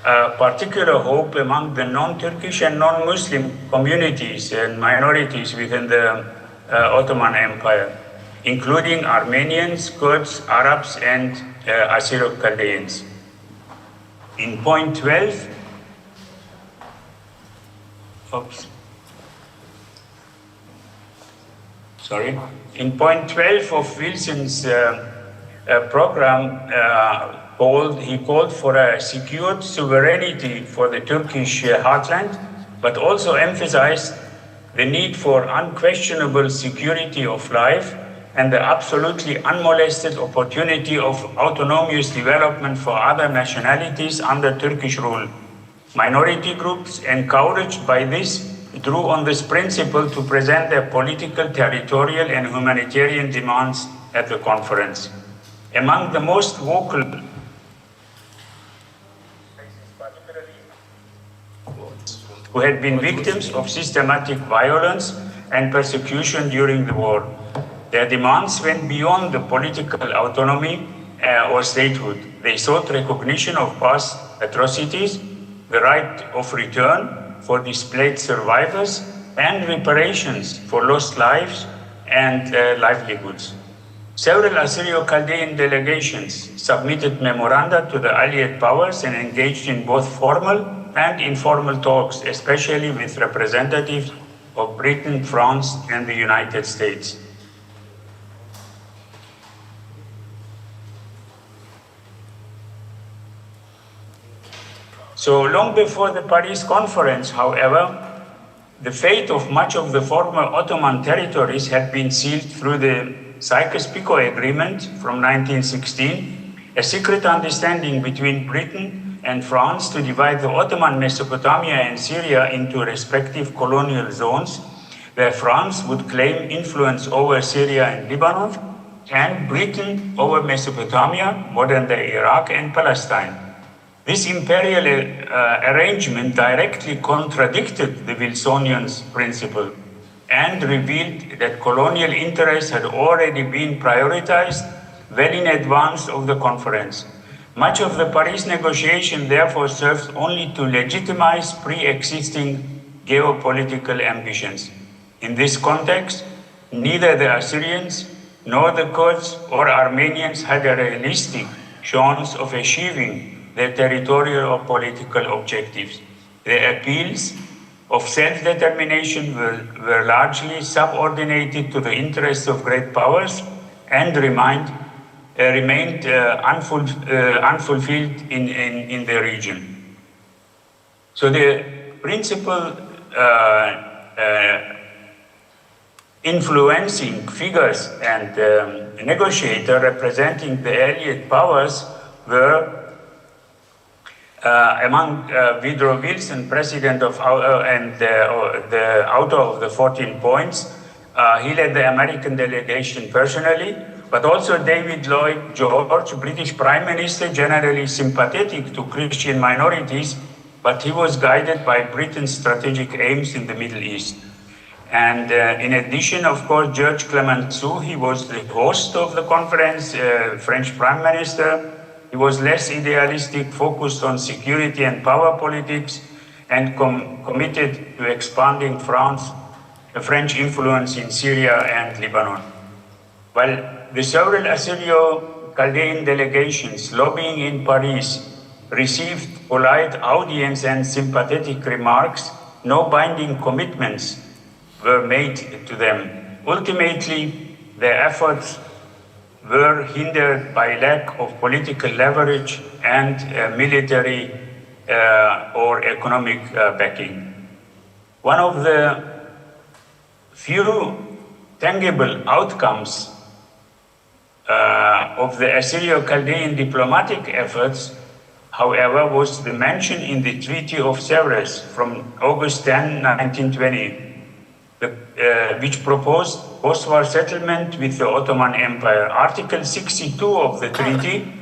particular hope among the non-Turkish and non-Muslim communities and minorities within the Ottoman Empire, including Armenians, Kurds, Arabs, and Assyro-Chaldeans. In point 12, in point 12 of Wilson's program, he called for a secured sovereignty for the Turkish heartland, but also emphasized the need for unquestionable security of life and the absolutely unmolested opportunity of autonomous development for other nationalities under Turkish rule. Minority groups, encouraged by this, drew on this principle to present their political, territorial, and humanitarian demands at the conference. Among the most vocal, who had been victims of systematic violence and persecution during the war. Their demands went beyond the political autonomy or statehood. They sought recognition of past atrocities, the right of return for displaced survivors, and reparations for lost lives and livelihoods. Several Assyrio-Chaldean delegations submitted memoranda to the Allied powers and engaged in both formal and informal talks, especially with representatives of Britain, France, and the United States. So long before the Paris Conference, however, the fate of much of the former Ottoman territories had been sealed through the Sykes-Picot Agreement from 1916, a secret understanding between Britain and France to divide the Ottoman Mesopotamia and Syria into respective colonial zones, where France would claim influence over Syria and Lebanon, and Britain over Mesopotamia, modern-day Iraq, and Palestine. This imperial arrangement directly contradicted the Wilsonian principle and revealed that colonial interests had already been prioritized well in advance of the conference. Much of the Paris negotiation therefore served only to legitimize pre-existing geopolitical ambitions. In this context, neither the Assyrians nor the Kurds or Armenians had a realistic chance of achieving their territorial or political objectives. Their appeals of self-determination were largely subordinated to the interests of great powers and remained unfulfilled in the region. So the principal influencing figures and negotiator representing the Allied powers were among Woodrow Wilson, president of and the author of the 14 points. He led the American delegation personally, but also David Lloyd George, British Prime Minister, generally sympathetic to Christian minorities, but he was guided by Britain's strategic aims in the Middle East. And in addition, of course, Georges Clemenceau, he was the host of the conference, French Prime Minister. He was less idealistic, focused on security and power politics, and committed to expanding French influence in Syria and Lebanon. While the several Assyrio-Chaldean delegations lobbying in Paris received polite audience and sympathetic remarks, no binding commitments were made to them. Ultimately, their efforts were hindered by lack of political leverage and military or economic backing. One of the few tangible outcomes of the Assyrio-Chaldean diplomatic efforts, however, was the mention in the Treaty of Sevres from August 10, 1920, which proposed post-war settlement with the Ottoman Empire. Article 62 of the treaty,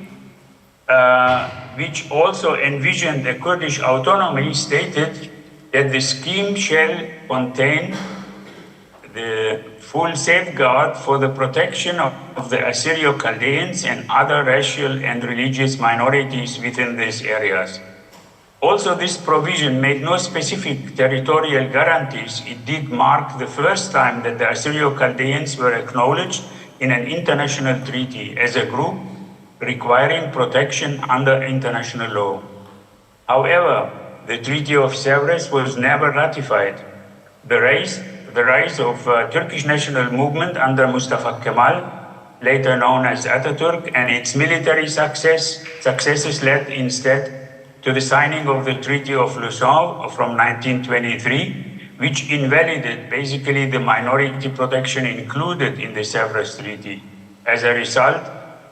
which also envisioned a Kurdish autonomy, stated that the scheme shall contain the full safeguard for the protection of the Assyrio-Chaldeans and other racial and religious minorities within these areas. Also, this provision made no specific territorial guarantees. It did mark the first time that the Assyrio-Chaldeans were acknowledged in an international treaty as a group requiring protection under international law. However, the Treaty of Sevres was never ratified. The rise of Turkish national movement under Mustafa Kemal, later known as Ataturk, and its military successes led instead to the signing of the Treaty of Lausanne from 1923, which invalidated basically the minority protection included in the Sevres Treaty. As a result,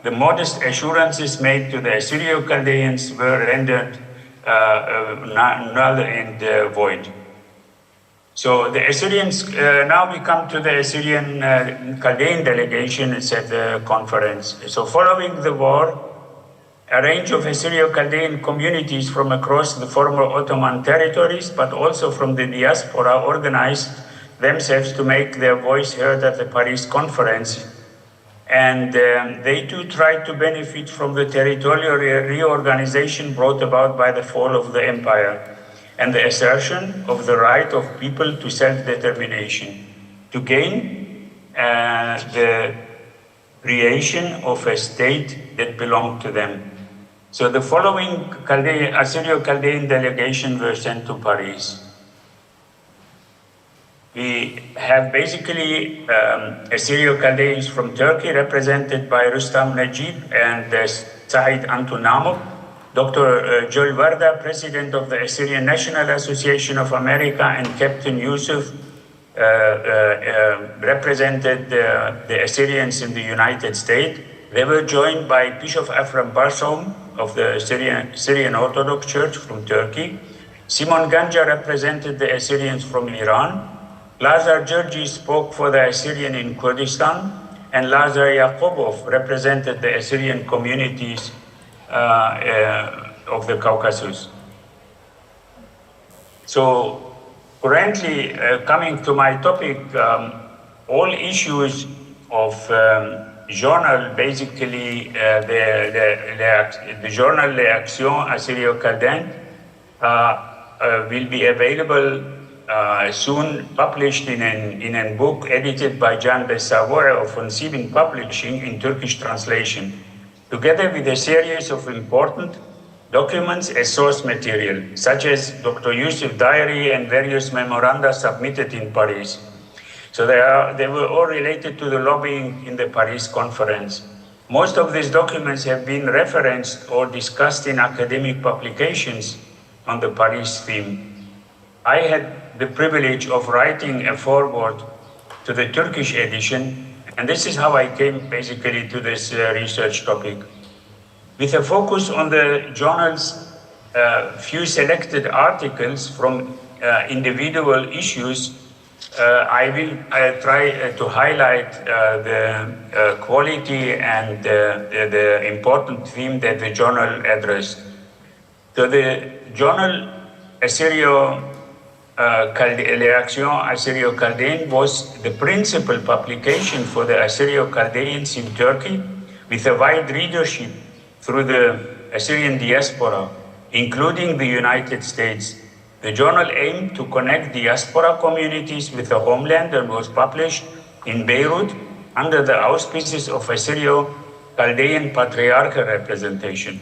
the modest assurances made to the Assyrio-Chaldeans were rendered null and void. So the Assyrians, now we come to the Assyrian Chaldean delegation at the conference. So following the war, a range of Assyrio-Chaldean communities from across the former Ottoman territories, but also from the diaspora, organized themselves to make their voice heard at the Paris conference. And they too tried to benefit from the territorial reorganization brought about by the fall of the empire and the assertion of the right of people to self-determination, to gain the creation of a state that belonged to them. So the following Assyrio-Chaldean delegation were sent to Paris. We have basically Assyrio-Chaldeans from Turkey, represented by Rustam Najib and Said Antunamov, Dr. Joel Warda, President of the Assyrian National Association of America, and Captain Yusuf represented the Assyrians in the United States. They were joined by Bishop Ephraim Barsom of the Syrian Orthodox Church from Turkey. Simon Ganja represented the Assyrians from Iran. Lazar Georgi spoke for the Assyrian in Kurdistan, and Lazar Yakubov represented the Assyrian communities of the Caucasus. So currently, coming to my topic, all issues of journal, basically the journal Les Actions Assyrio-Chaldean will be available soon, published in a book edited by Jan de Savoie of Onsibin Publishing in Turkish translation, together with a series of important documents as source material, such as Dr. Yusuf's diary and various memoranda submitted in Paris. So they were all related to the lobbying in the Paris conference. Most of these documents have been referenced or discussed in academic publications on the Paris theme. I had the privilege of writing a foreword to the Turkish edition, and this is how I came basically to this research topic. With a focus on the journal's few selected articles from individual issues, I will try to highlight the quality and the important theme that the journal addressed. So the journal Les Actions Assyrio-Chaldean was the principal publication for the Assyrio-Chaldeans in Turkey, with a wide readership through the Assyrian diaspora, including the United States. The journal aimed to connect diaspora communities with the homeland and was published in Beirut under the auspices of Assyrio-Chaldean patriarchal representation.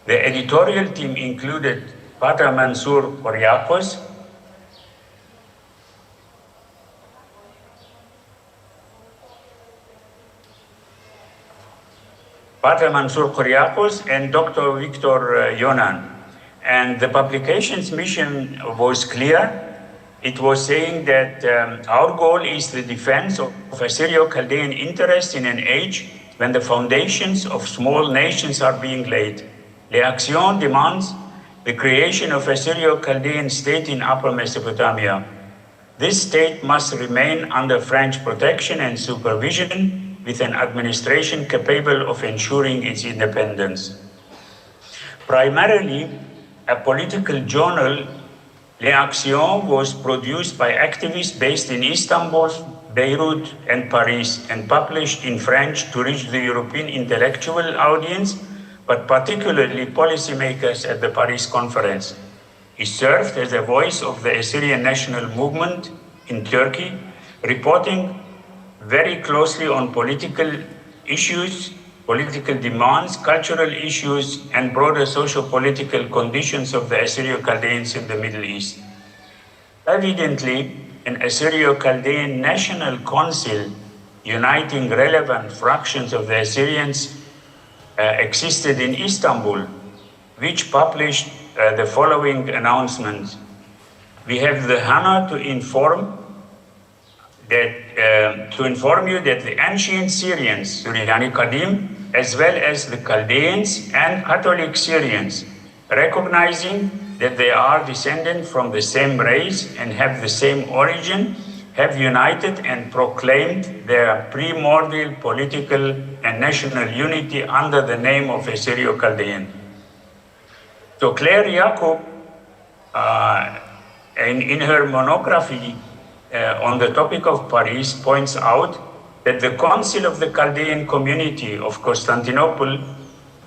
The editorial team included Pater Mansour Koryakos, Pater Mansour Kyriakos and Dr. Victor Yonan. And the publication's mission was clear. It was saying that our goal is the defense of Assyrio-Chaldean interests in an age when the foundations of small nations are being laid. L'Action demands the creation of Assyrio-Chaldean state in Upper Mesopotamia. This state must remain under French protection and supervision with an administration capable of ensuring its independence. Primarily, a political journal, L'Action was produced by activists based in Istanbul, Beirut, and Paris, and published in French to reach the European intellectual audience, but particularly policymakers at the Paris conference. He served as a voice of the Assyrian national movement in Turkey, reporting very closely on political issues, political demands, cultural issues, and broader socio-political conditions of the Assyrio-Chaldeans in the Middle East. Evidently, an Assyrio-Chaldean national council uniting relevant fractions of the Assyrians existed in Istanbul, which published the following announcement. We have the honor to inform you that the ancient Syrians, Suryani Kadim, as well as the Chaldeans and Catholic Syrians, recognizing that they are descended from the same race and have the same origin, have united and proclaimed their primordial political and national unity under the name of Assyrio-Chaldean. So Claire Jacob, in her monography on the topic of Paris, points out that the Council of the Chaldean Community of Constantinople,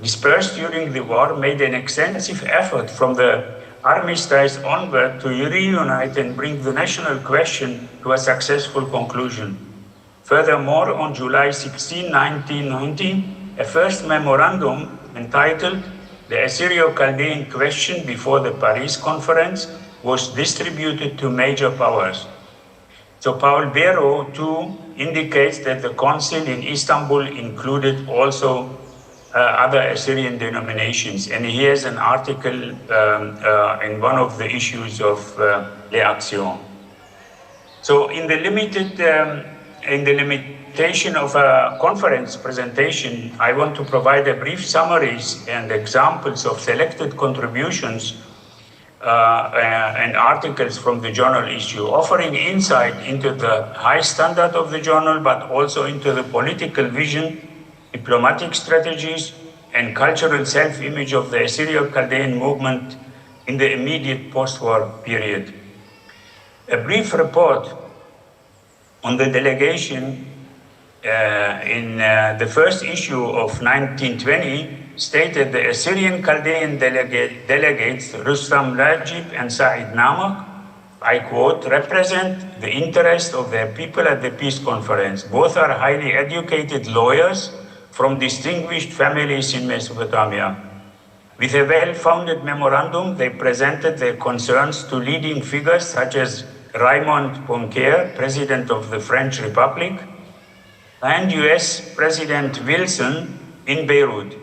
dispersed during the war, made an extensive effort from the armistice onward to reunite and bring the national question to a successful conclusion. Furthermore, on July 16, 1990, a first memorandum entitled The Assyrio-Chaldean Question before the Paris Conference was distributed to major powers. So Paul Bero, too, indicates that the council in Istanbul included also other Assyrian denominations, and he has an article in one of the issues of L'Action. So in the limitation of a conference presentation, I want to provide a brief summaries and examples of selected contributions and articles from the journal issue, offering insight into the high standard of the journal, but also into the political vision, diplomatic strategies, and cultural self-image of the Assyrio-Chaldean movement in the immediate post-war period. A brief report on the delegation in the first issue of 1920 stated the Assyrian Chaldean delegates Rustam Rajib and Said Namak, I quote, represent the interest of their people at the peace conference. Both are highly educated lawyers from distinguished families in Mesopotamia. With a well-founded memorandum, they presented their concerns to leading figures such as Raymond Poincaré, President of the French Republic, and US President Wilson in Beirut.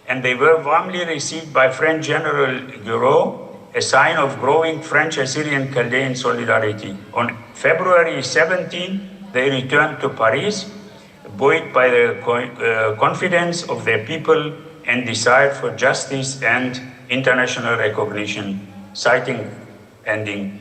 And they were warmly received by French General Gouraud, a sign of growing French-Assyrian Chaldean solidarity. On February 17, they returned to Paris, buoyed by the confidence of their people and desire for justice and international recognition. Citing ending.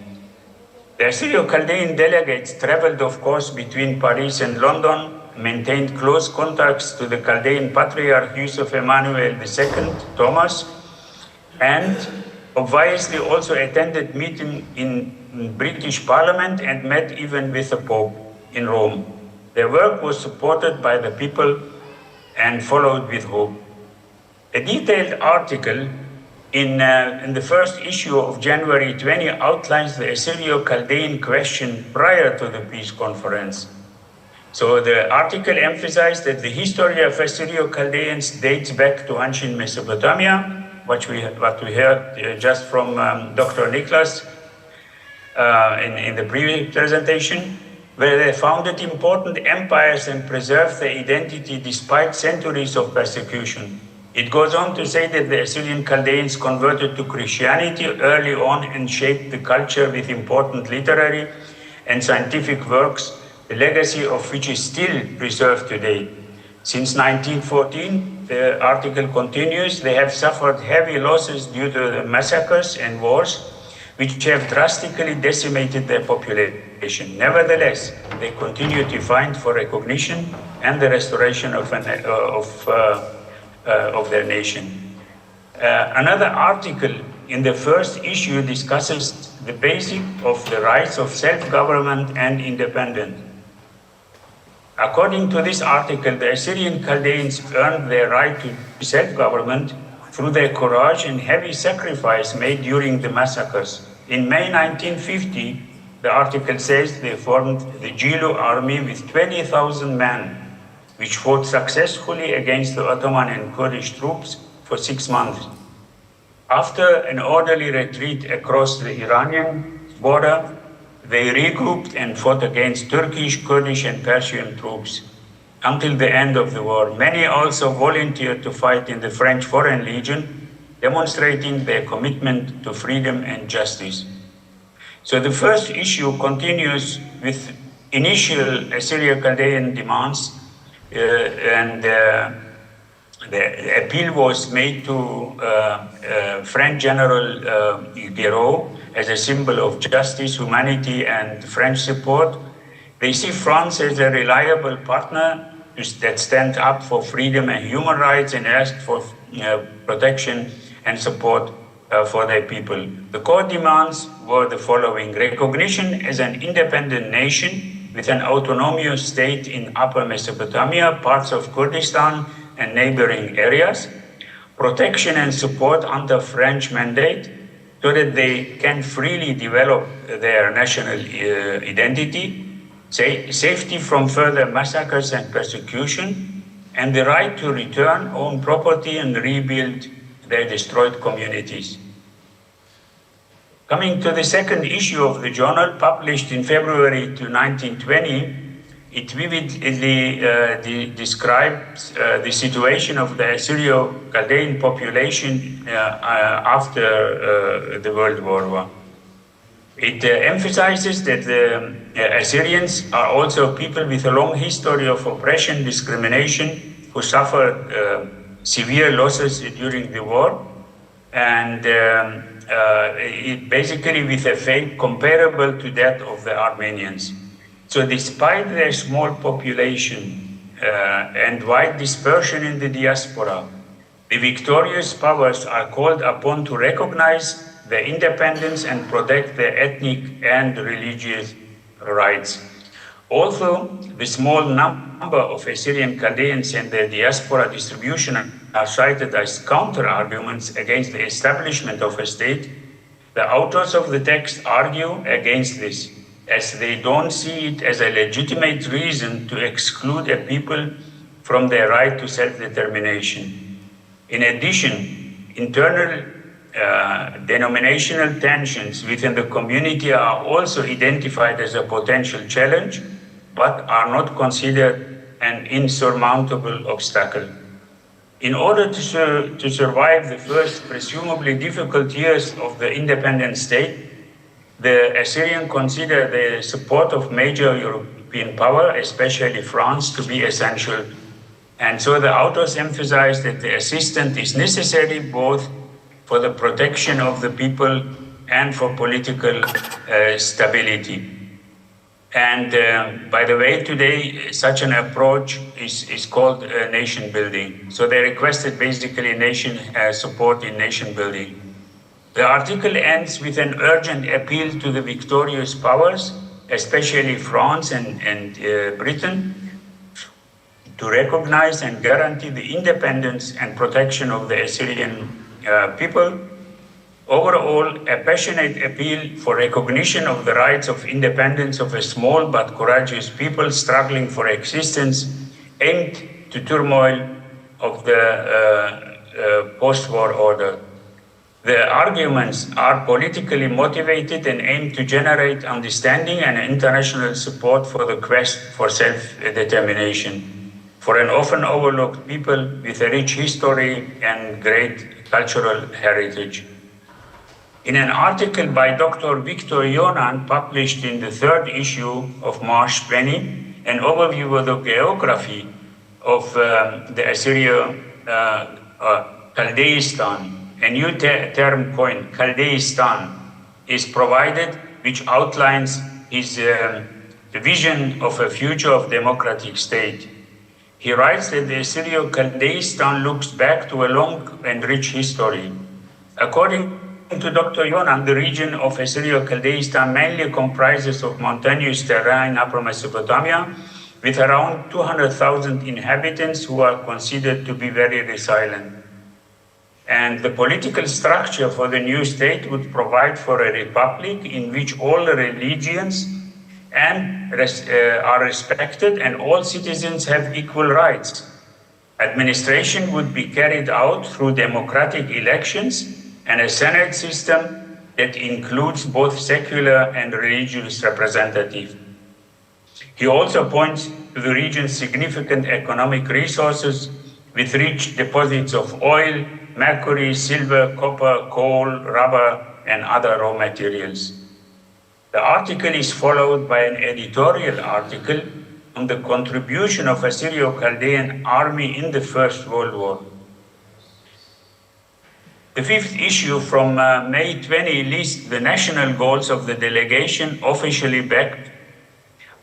The Assyrio-Chaldean delegates traveled, of course, between Paris and London, maintained close contacts to the Chaldean Patriarch Yusuf Emmanuel II, Thomas, and obviously also attended meetings in British Parliament and met even with the Pope in Rome. Their work was supported by the people and followed with hope. A detailed article in the first issue of January 20 outlines the Assyrio-Chaldean question prior to the peace conference. So the article emphasized that the history of Assyrio-Chaldeans dates back to ancient Mesopotamia, what we heard just from Dr. Niklas in the previous presentation. where they founded important empires and preserved their identity despite centuries of persecution. It goes on to say that the Assyrian Chaldeans converted to Christianity early on and shaped the culture with important literary and scientific works, the legacy of which is still preserved today. Since 1914, the article continues, they have suffered heavy losses due to the massacres and wars, which have drastically decimated their population. Nevertheless, they continue to fight for recognition and the restoration of their nation. Another article in the first issue discusses the basic of the rights of self-government and independence. According to this article, the Assyrian Chaldeans earned their right to self-government through their courage and heavy sacrifice made during the massacres. In May 1950, the article says they formed the Gilu army with 20,000 men, which fought successfully against the Ottoman and Kurdish troops for 6 months. After an orderly retreat across the Iranian border, they regrouped and fought against Turkish, Kurdish, and Persian troops until the end of the war. Many also volunteered to fight in the French Foreign Legion, demonstrating their commitment to freedom and justice. So the first issue continues with initial Assyrio-Chaldean demands, and the appeal was made to French General Guéraud as a symbol of justice, humanity, and French support. They see France as a reliable partner that stands up for freedom and human rights and ask for protection and support for their people. The core demands were the following: recognition as an independent nation with an autonomous state in Upper Mesopotamia, parts of Kurdistan, and neighboring areas, protection and support under French mandate so that they can freely develop their national identity, safety from further massacres and persecution, and the right to return own property and rebuild their destroyed communities. Coming to the second issue of the journal, published in February 1920, it vividly describes the situation of the Assyrio-Chaldean population after the World War I. It emphasizes that the Assyrians are also people with a long history of oppression, discrimination, who suffered severe losses during the war, and basically with a fate comparable to that of the Armenians. So despite their small population and wide dispersion in the diaspora, the victorious powers are called upon to recognize their independence and protect their ethnic and religious rights. Although the small number of Assyrian Chaldeans and their diaspora distribution are cited as counter-arguments against the establishment of a state, the authors of the text argue against this, as they don't see it as a legitimate reason to exclude a people from their right to self-determination. In addition, internal denominational tensions within the community are also identified as a potential challenge, but are not considered an insurmountable obstacle. In order to survive the first presumably difficult years of the independent state, the Assyrian considered the support of major European power, especially France, to be essential. And so the authors emphasize that the assistance is necessary both for the protection of the people and for political stability. And by the way, today, such an approach is called nation building. So they requested basically nation support in nation building. The article ends with an urgent appeal to the victorious powers, especially France and Britain, to recognize and guarantee the independence and protection of the Assyrian people. Overall, a passionate appeal for recognition of the rights of independence of a small but courageous people struggling for existence, aimed to turmoil of the post-war order. The arguments are politically motivated and aim to generate understanding and international support for the quest for self-determination, for an often overlooked people with a rich history and great cultural heritage. In an article by Dr. Victor Yonan, published in the 3rd issue of March 20, an overview of the geography of the Assyria Chaldeistan, a new term coined, Chaldeistan, is provided, which outlines his vision of a future of democratic state. He writes that the Assyrio-Chaldeistan looks back to a long and rich history. According to Dr. Yonan, the region of Assyrio-Chaldeistan mainly comprises of mountainous terrain in Upper Mesopotamia, with around 200,000 inhabitants who are considered to be very resilient. And the political structure for the new state would provide for a republic in which all religions are respected and all citizens have equal rights. Administration would be carried out through democratic elections and a Senate system that includes both secular and religious representatives. He also points to the region's significant economic resources with rich deposits of oil, mercury, silver, copper, coal, rubber, and other raw materials. The article is followed by an editorial article on the contribution of Assyrio-Chaldean army in the First World War. The 5th issue from May 20 lists the national goals of the delegation officially backed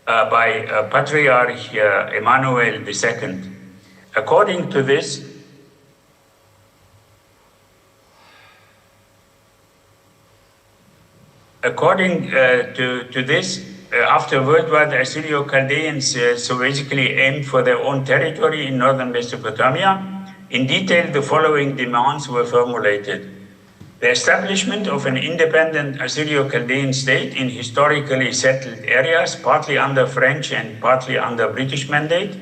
by Patriarch Emmanuel II. According to this, after World War, the Assyrio-Chaldeans so basically aimed for their own territory in northern Mesopotamia. In detail, the following demands were formulated: the establishment of an independent Assyrio-Chaldean state in historically settled areas, partly under French and partly under British mandate.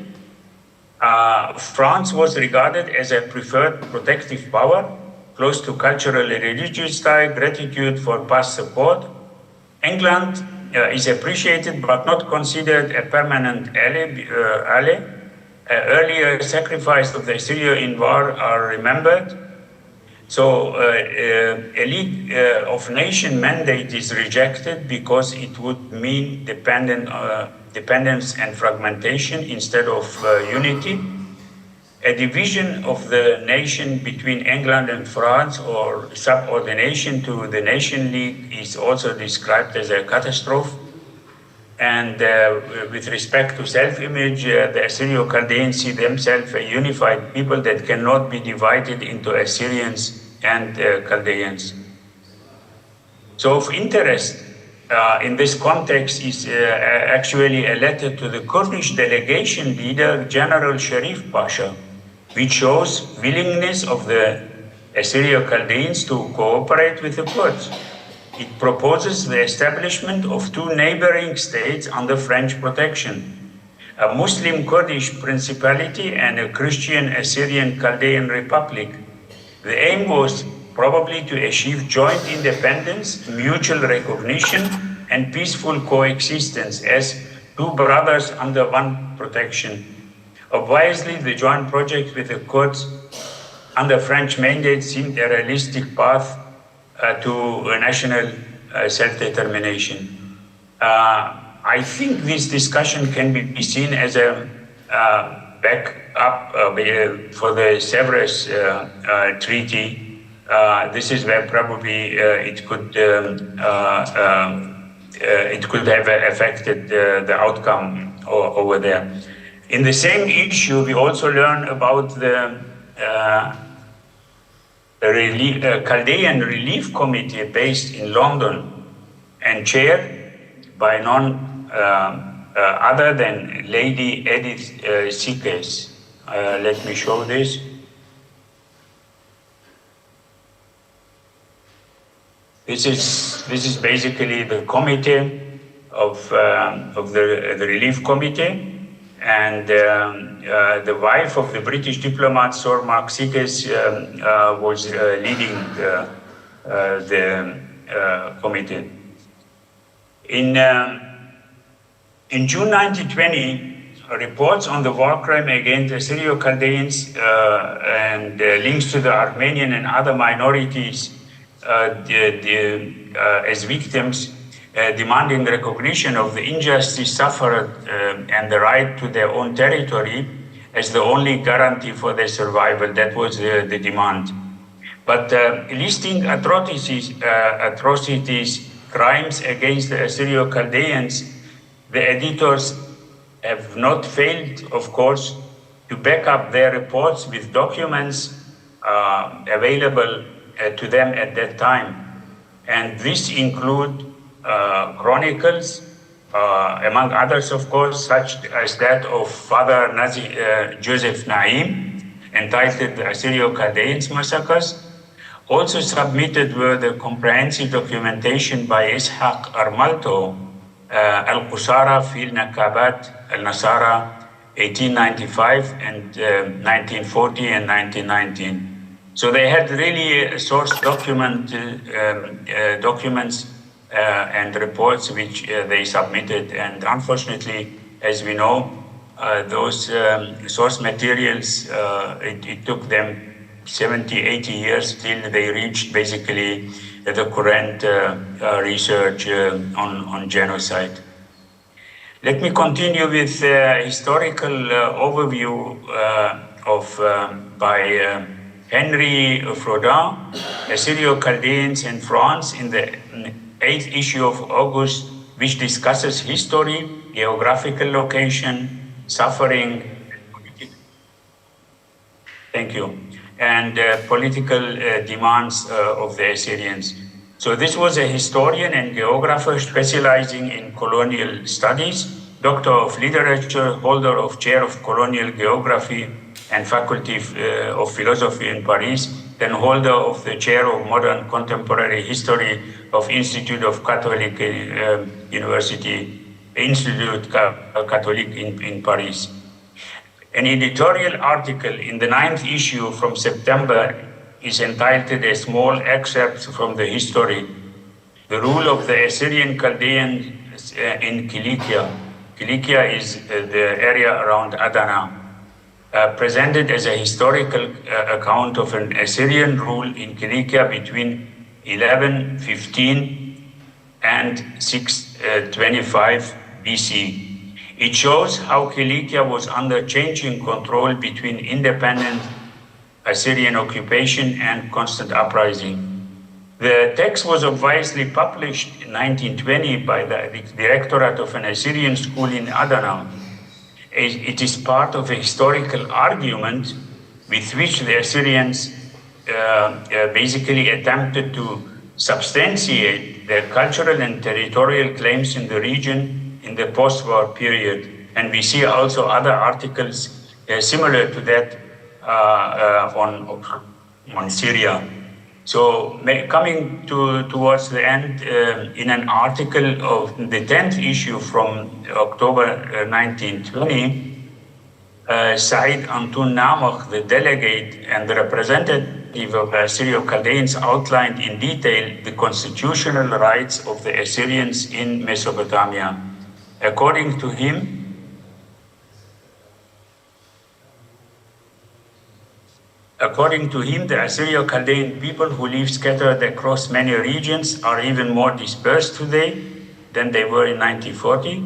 France was regarded as a preferred protective power, close to cultural and religious tie, gratitude for past support. England is appreciated but not considered a permanent ally. Earlier sacrifice of the Assyria in war are remembered. So a League of Nations mandate is rejected because it would mean dependence and fragmentation instead of unity. A division of the nation between England and France, or subordination to the Nation League, is also described as a catastrophe. And with respect to self-image, the Assyrio-Chaldeans see themselves a unified people that cannot be divided into Assyrians and Chaldeans. So of interest in this context is actually a letter to the Kurdish delegation leader, General Sharif Pasha, which shows willingness of the Assyrio-Chaldeans to cooperate with the Kurds. It proposes the establishment of 2 neighboring states under French protection, a Muslim Kurdish principality and a Christian Assyrian Chaldean republic. The aim was probably to achieve joint independence, mutual recognition, and peaceful coexistence as 2 brothers under one protection. Obviously, the joint project with the Kurds under French mandate seemed a realistic path to national self-determination. I think this discussion can be seen as a backup for the Sevres Treaty. This is where probably it could have affected the outcome over there. In the same issue, we also learn about the Chaldean Relief Committee based in London and chaired by none other than Lady Edith Sikes. Let me show this. This is basically the committee of the Relief Committee. And the wife of the British diplomat, Sir Mark Sikes, was leading the committee. In June 1920, reports on the war crime against the Syrio-Chaldeans and links to the Armenian and other minorities as victims, demanding recognition of the injustice suffered and the right to their own territory as the only guarantee for their survival. That was the demand. But listing atrocities, crimes against the Assyrio-Chaldeans, the editors have not failed, of course, to back up their reports with documents available to them at that time. And this include chronicles, among others, of course, such as that of Father Joseph Naim, entitled The Assyrio-Chaldeans Massacres. Also submitted were the comprehensive documentation by Ishaq Armalto, Al-Qusara fil Nakabat al-Nasara, 1895 and 1940 and 1919. So they had really source documents and reports which they submitted. And unfortunately, as we know, those source materials, it took them 70, 80 years till they reached basically the current research on genocide. Let me continue with historical overview by Henry Frodin, Assyrio-Chaldeans in France, in the 8th issue of August, which discusses history, geographical location, suffering, thank you, and political demands of the Assyrians. So this was a historian and geographer specializing in colonial studies, doctor of literature, holder of chair of colonial geography and faculty of philosophy in Paris, then holder of the chair of modern contemporary history of Institute of Catholic University, Institut Catholique in Paris. An editorial article in the 9th issue from September is entitled A Small Excerpt from the History, The Rule of the Assyrian Chaldeans in Cilicia. Cilicia is the area around Adana, presented as a historical account of an Assyrian rule in Cilicia between 1115 and 625 BC. It shows how Cilicia was under changing control between independent Assyrian occupation and constant uprising. The text was obviously published in 1920 by the Directorate of an Assyrian school in Adana. It is part of a historical argument with which the Assyrians basically attempted to substantiate their cultural and territorial claims in the region in the post-war period. And we see also other articles similar to that on Syria. So coming towards the end, in an article of the 10th issue from October 1920, Said Antoun Namakh, the delegate and the representative of the Assyrio-Chaldeans, outlined in detail the constitutional rights of the Assyrians in Mesopotamia. According to him, the Assyrio-Chaldean people who live scattered across many regions are even more dispersed today than they were in 1940.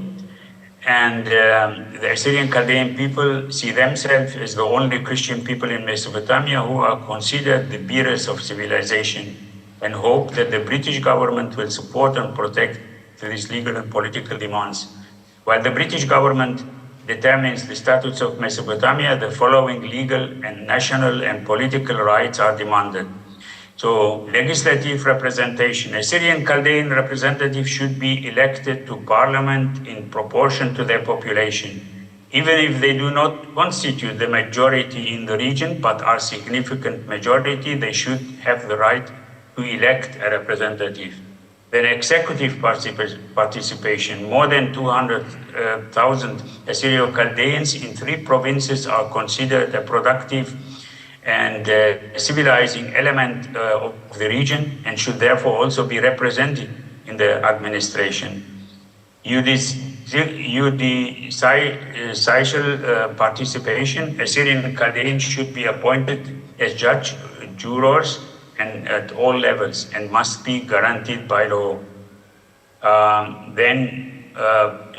And the Assyrian Chaldean people see themselves as the only Christian people in Mesopotamia who are considered the bearers of civilization, and hope that the British government will support and protect these legal and political demands. While the British government determines the status of Mesopotamia, the following legal and national and political rights are demanded. So, legislative representation. Assyrian Chaldean representatives should be elected to parliament in proportion to their population, even if they do not constitute the majority in the region, but are significant majority, they should have the right to elect a representative. Then executive participation. More than 200,000 Assyrio-Chaldeans in 3 provinces are considered a productive and civilizing element of the region, and should therefore also be represented in the administration. Judicial participation, Assyrian Chaldeans should be appointed as jurors and at all levels and must be guaranteed by law. On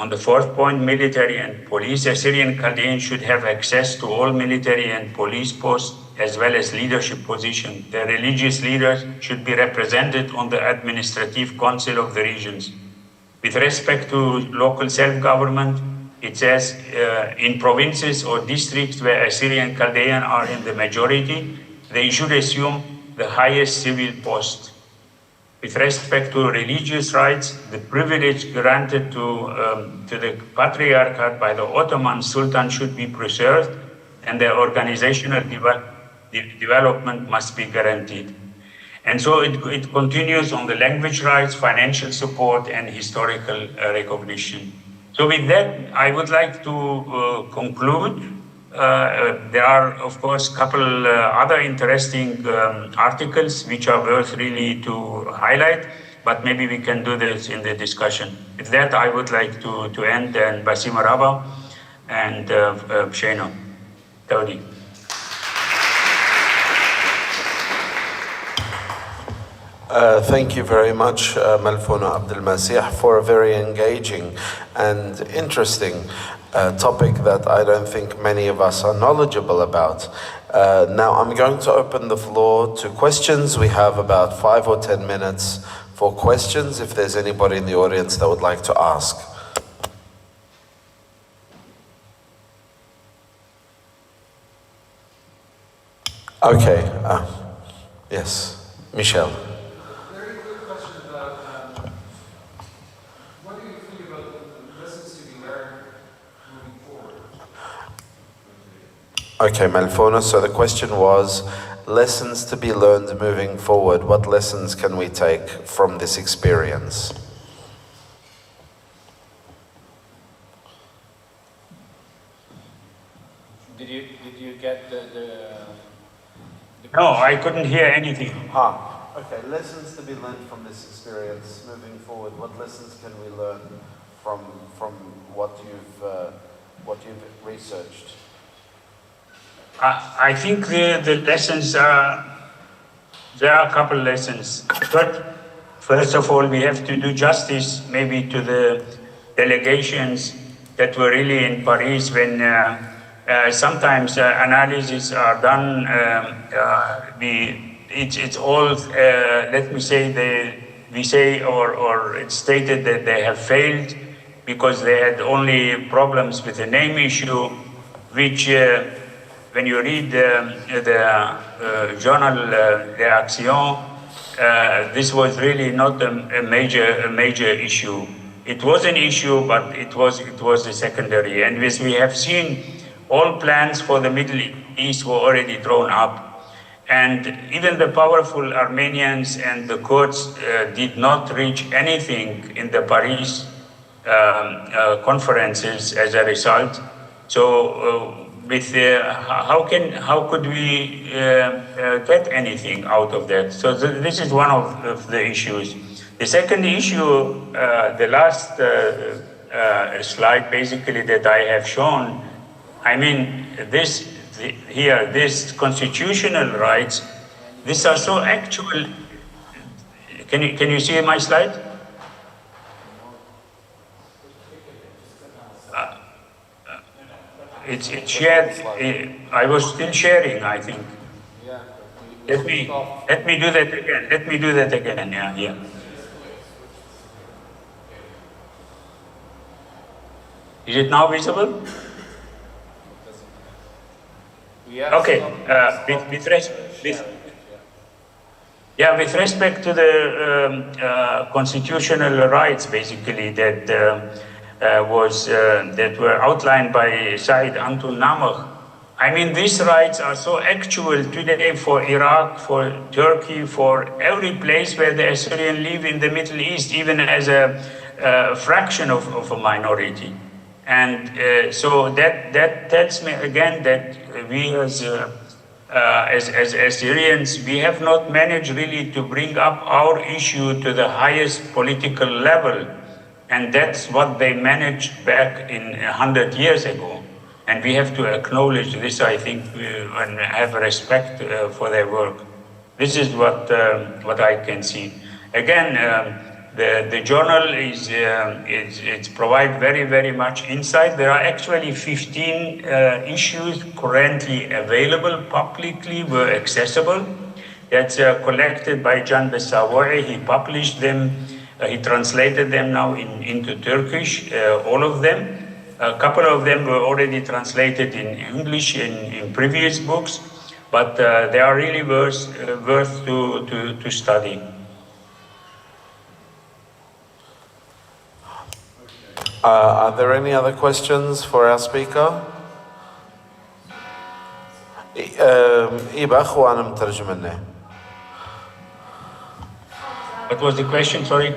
the fourth point, military and police, Assyrian Chaldeans should have access to all military and police posts as well as leadership positions. The religious leaders should be represented on the administrative council of the regions. With respect to local self-government, it says in provinces or districts where Assyrian Chaldean are in the majority, they should assume the highest civil post. With respect to religious rights, the privilege granted to the Patriarchate by the Ottoman Sultan should be preserved, and their organizational development must be guaranteed. And so it continues on the language rights, financial support, and historical recognition. So with that, I would like to conclude. There are, of course, a couple other interesting articles which are worth really to highlight, but maybe we can do this in the discussion. With that, I would like to end, and Basim Araba and Shano. Tawdi. Thank you very much, Malfouna Abdel Masih, for a very engaging and interesting topic that I don't think many of us are knowledgeable about. Now I'm going to open the floor to questions. We have about 5 or 10 minutes for questions, if there's anybody in the audience that would like to ask. Okay, yes, Michelle. Okay, Malfouna, so the question was, lessons to be learned moving forward. What lessons can we take from this experience? Did you get the No, I couldn't hear anything. Okay, lessons to be learned from this experience moving forward. What lessons can we learn from what you've researched? I think the lessons are, there are a couple lessons. First of all, we have to do justice maybe to the delegations that were really in Paris when sometimes analyses are done. It's all, let me say, we say or it's stated that they have failed because they had only problems with the name issue, which when you read the journal L'Action, this was really not a major issue. It was an issue, but it was a secondary. And as we have seen, all plans for the Middle East were already drawn up. And even the powerful Armenians and the Kurds did not reach anything in the Paris conferences as a result. So how could we get anything out of that? So this is one of the issues. The second issue, the last slide basically that I have shown, I mean, this constitutional rights, these are so actual. Can you see my slide? It's shared. I was still sharing, I think. Let me do that again. Let me do that again. Yeah. Is it now visible? Okay. With respect to the constitutional rights, basically that that were outlined by Said Antul Namah. I mean, these rights are so actual today for Iraq, for Turkey, for every place where the Assyrian live in the Middle East, even as a fraction of a minority. And so that tells me again that we as as Syrians, we have not managed really to bring up our issue to the highest political level. And that's what they managed back in 100 years ago. And we have to acknowledge this, I think, and have respect for their work. This is what I can see. Again, the journal it's provide very, very much insight. There are actually 15 issues currently available publicly, were accessible. That's collected by Can Besawa'i. He published them. He translated them now into Turkish, all of them. A couple of them were already translated in English in previous books, but they are really worth to study. Are there any other questions for our speaker? إيباخ وأنا مترجم لنا. What was the question, sorry?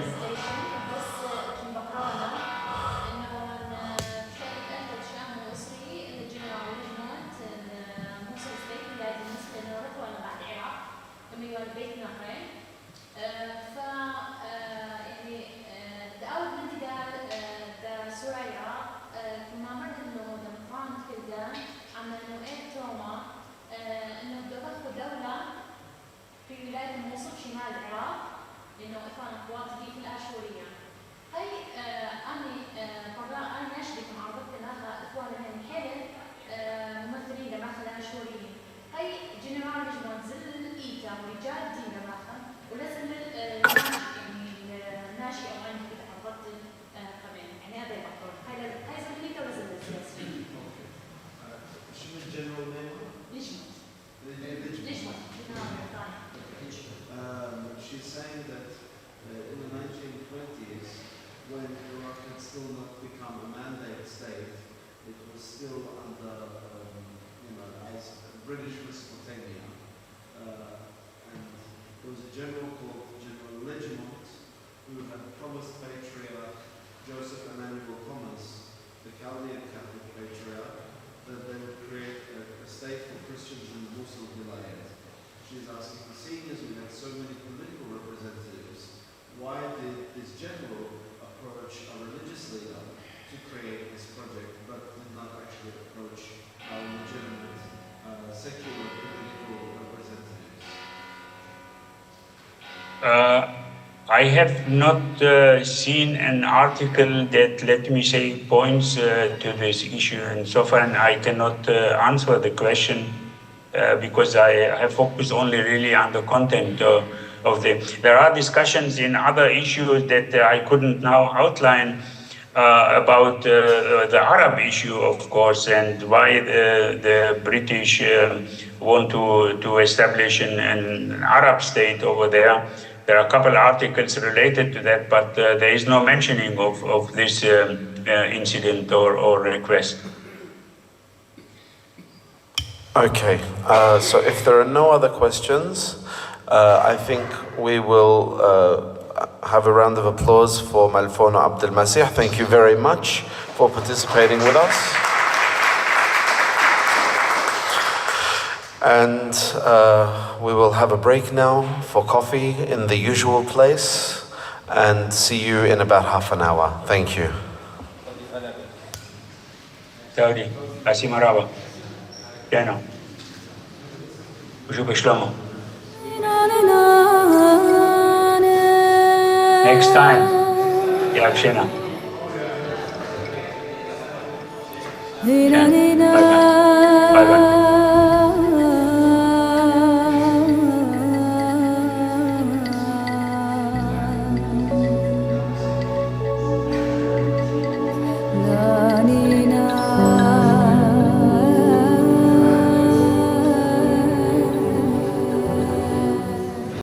She's saying that in the 1920s, when Iraq had still not become a mandate state, it was still under, as British Mesopotamia. And there was a general called General Legimont, who had promised Patriarch Joseph Emmanuel Thomas, the Chaldean Catholic Patriarch, that they would create a state for Christians in the Mosul Vilayet. She's asking, seeing as we had so many political representatives, why did this general approach a religious leader to create this project, but did not actually approach our legitimate secular political representatives? I have not seen an article that, let me say, points to this issue, and so far I cannot answer the question because I have focused only really on the content of the. There are discussions in other issues that I couldn't now outline about the Arab issue, of course, and why the British want to establish an Arab state over there. There are a couple articles related to that, but there is no mentioning of this incident or request. Okay, so if there are no other questions, I think we will have a round of applause for Malfouna Abdel Masih. Thank you very much for participating with us. And we will have a break now for coffee in the usual place and see you in about half an hour. Thank you. Saudi, Asimaraba. Piano. Ujuba Shlomo. Next time. Yakshena. Bye bye. Bye bye.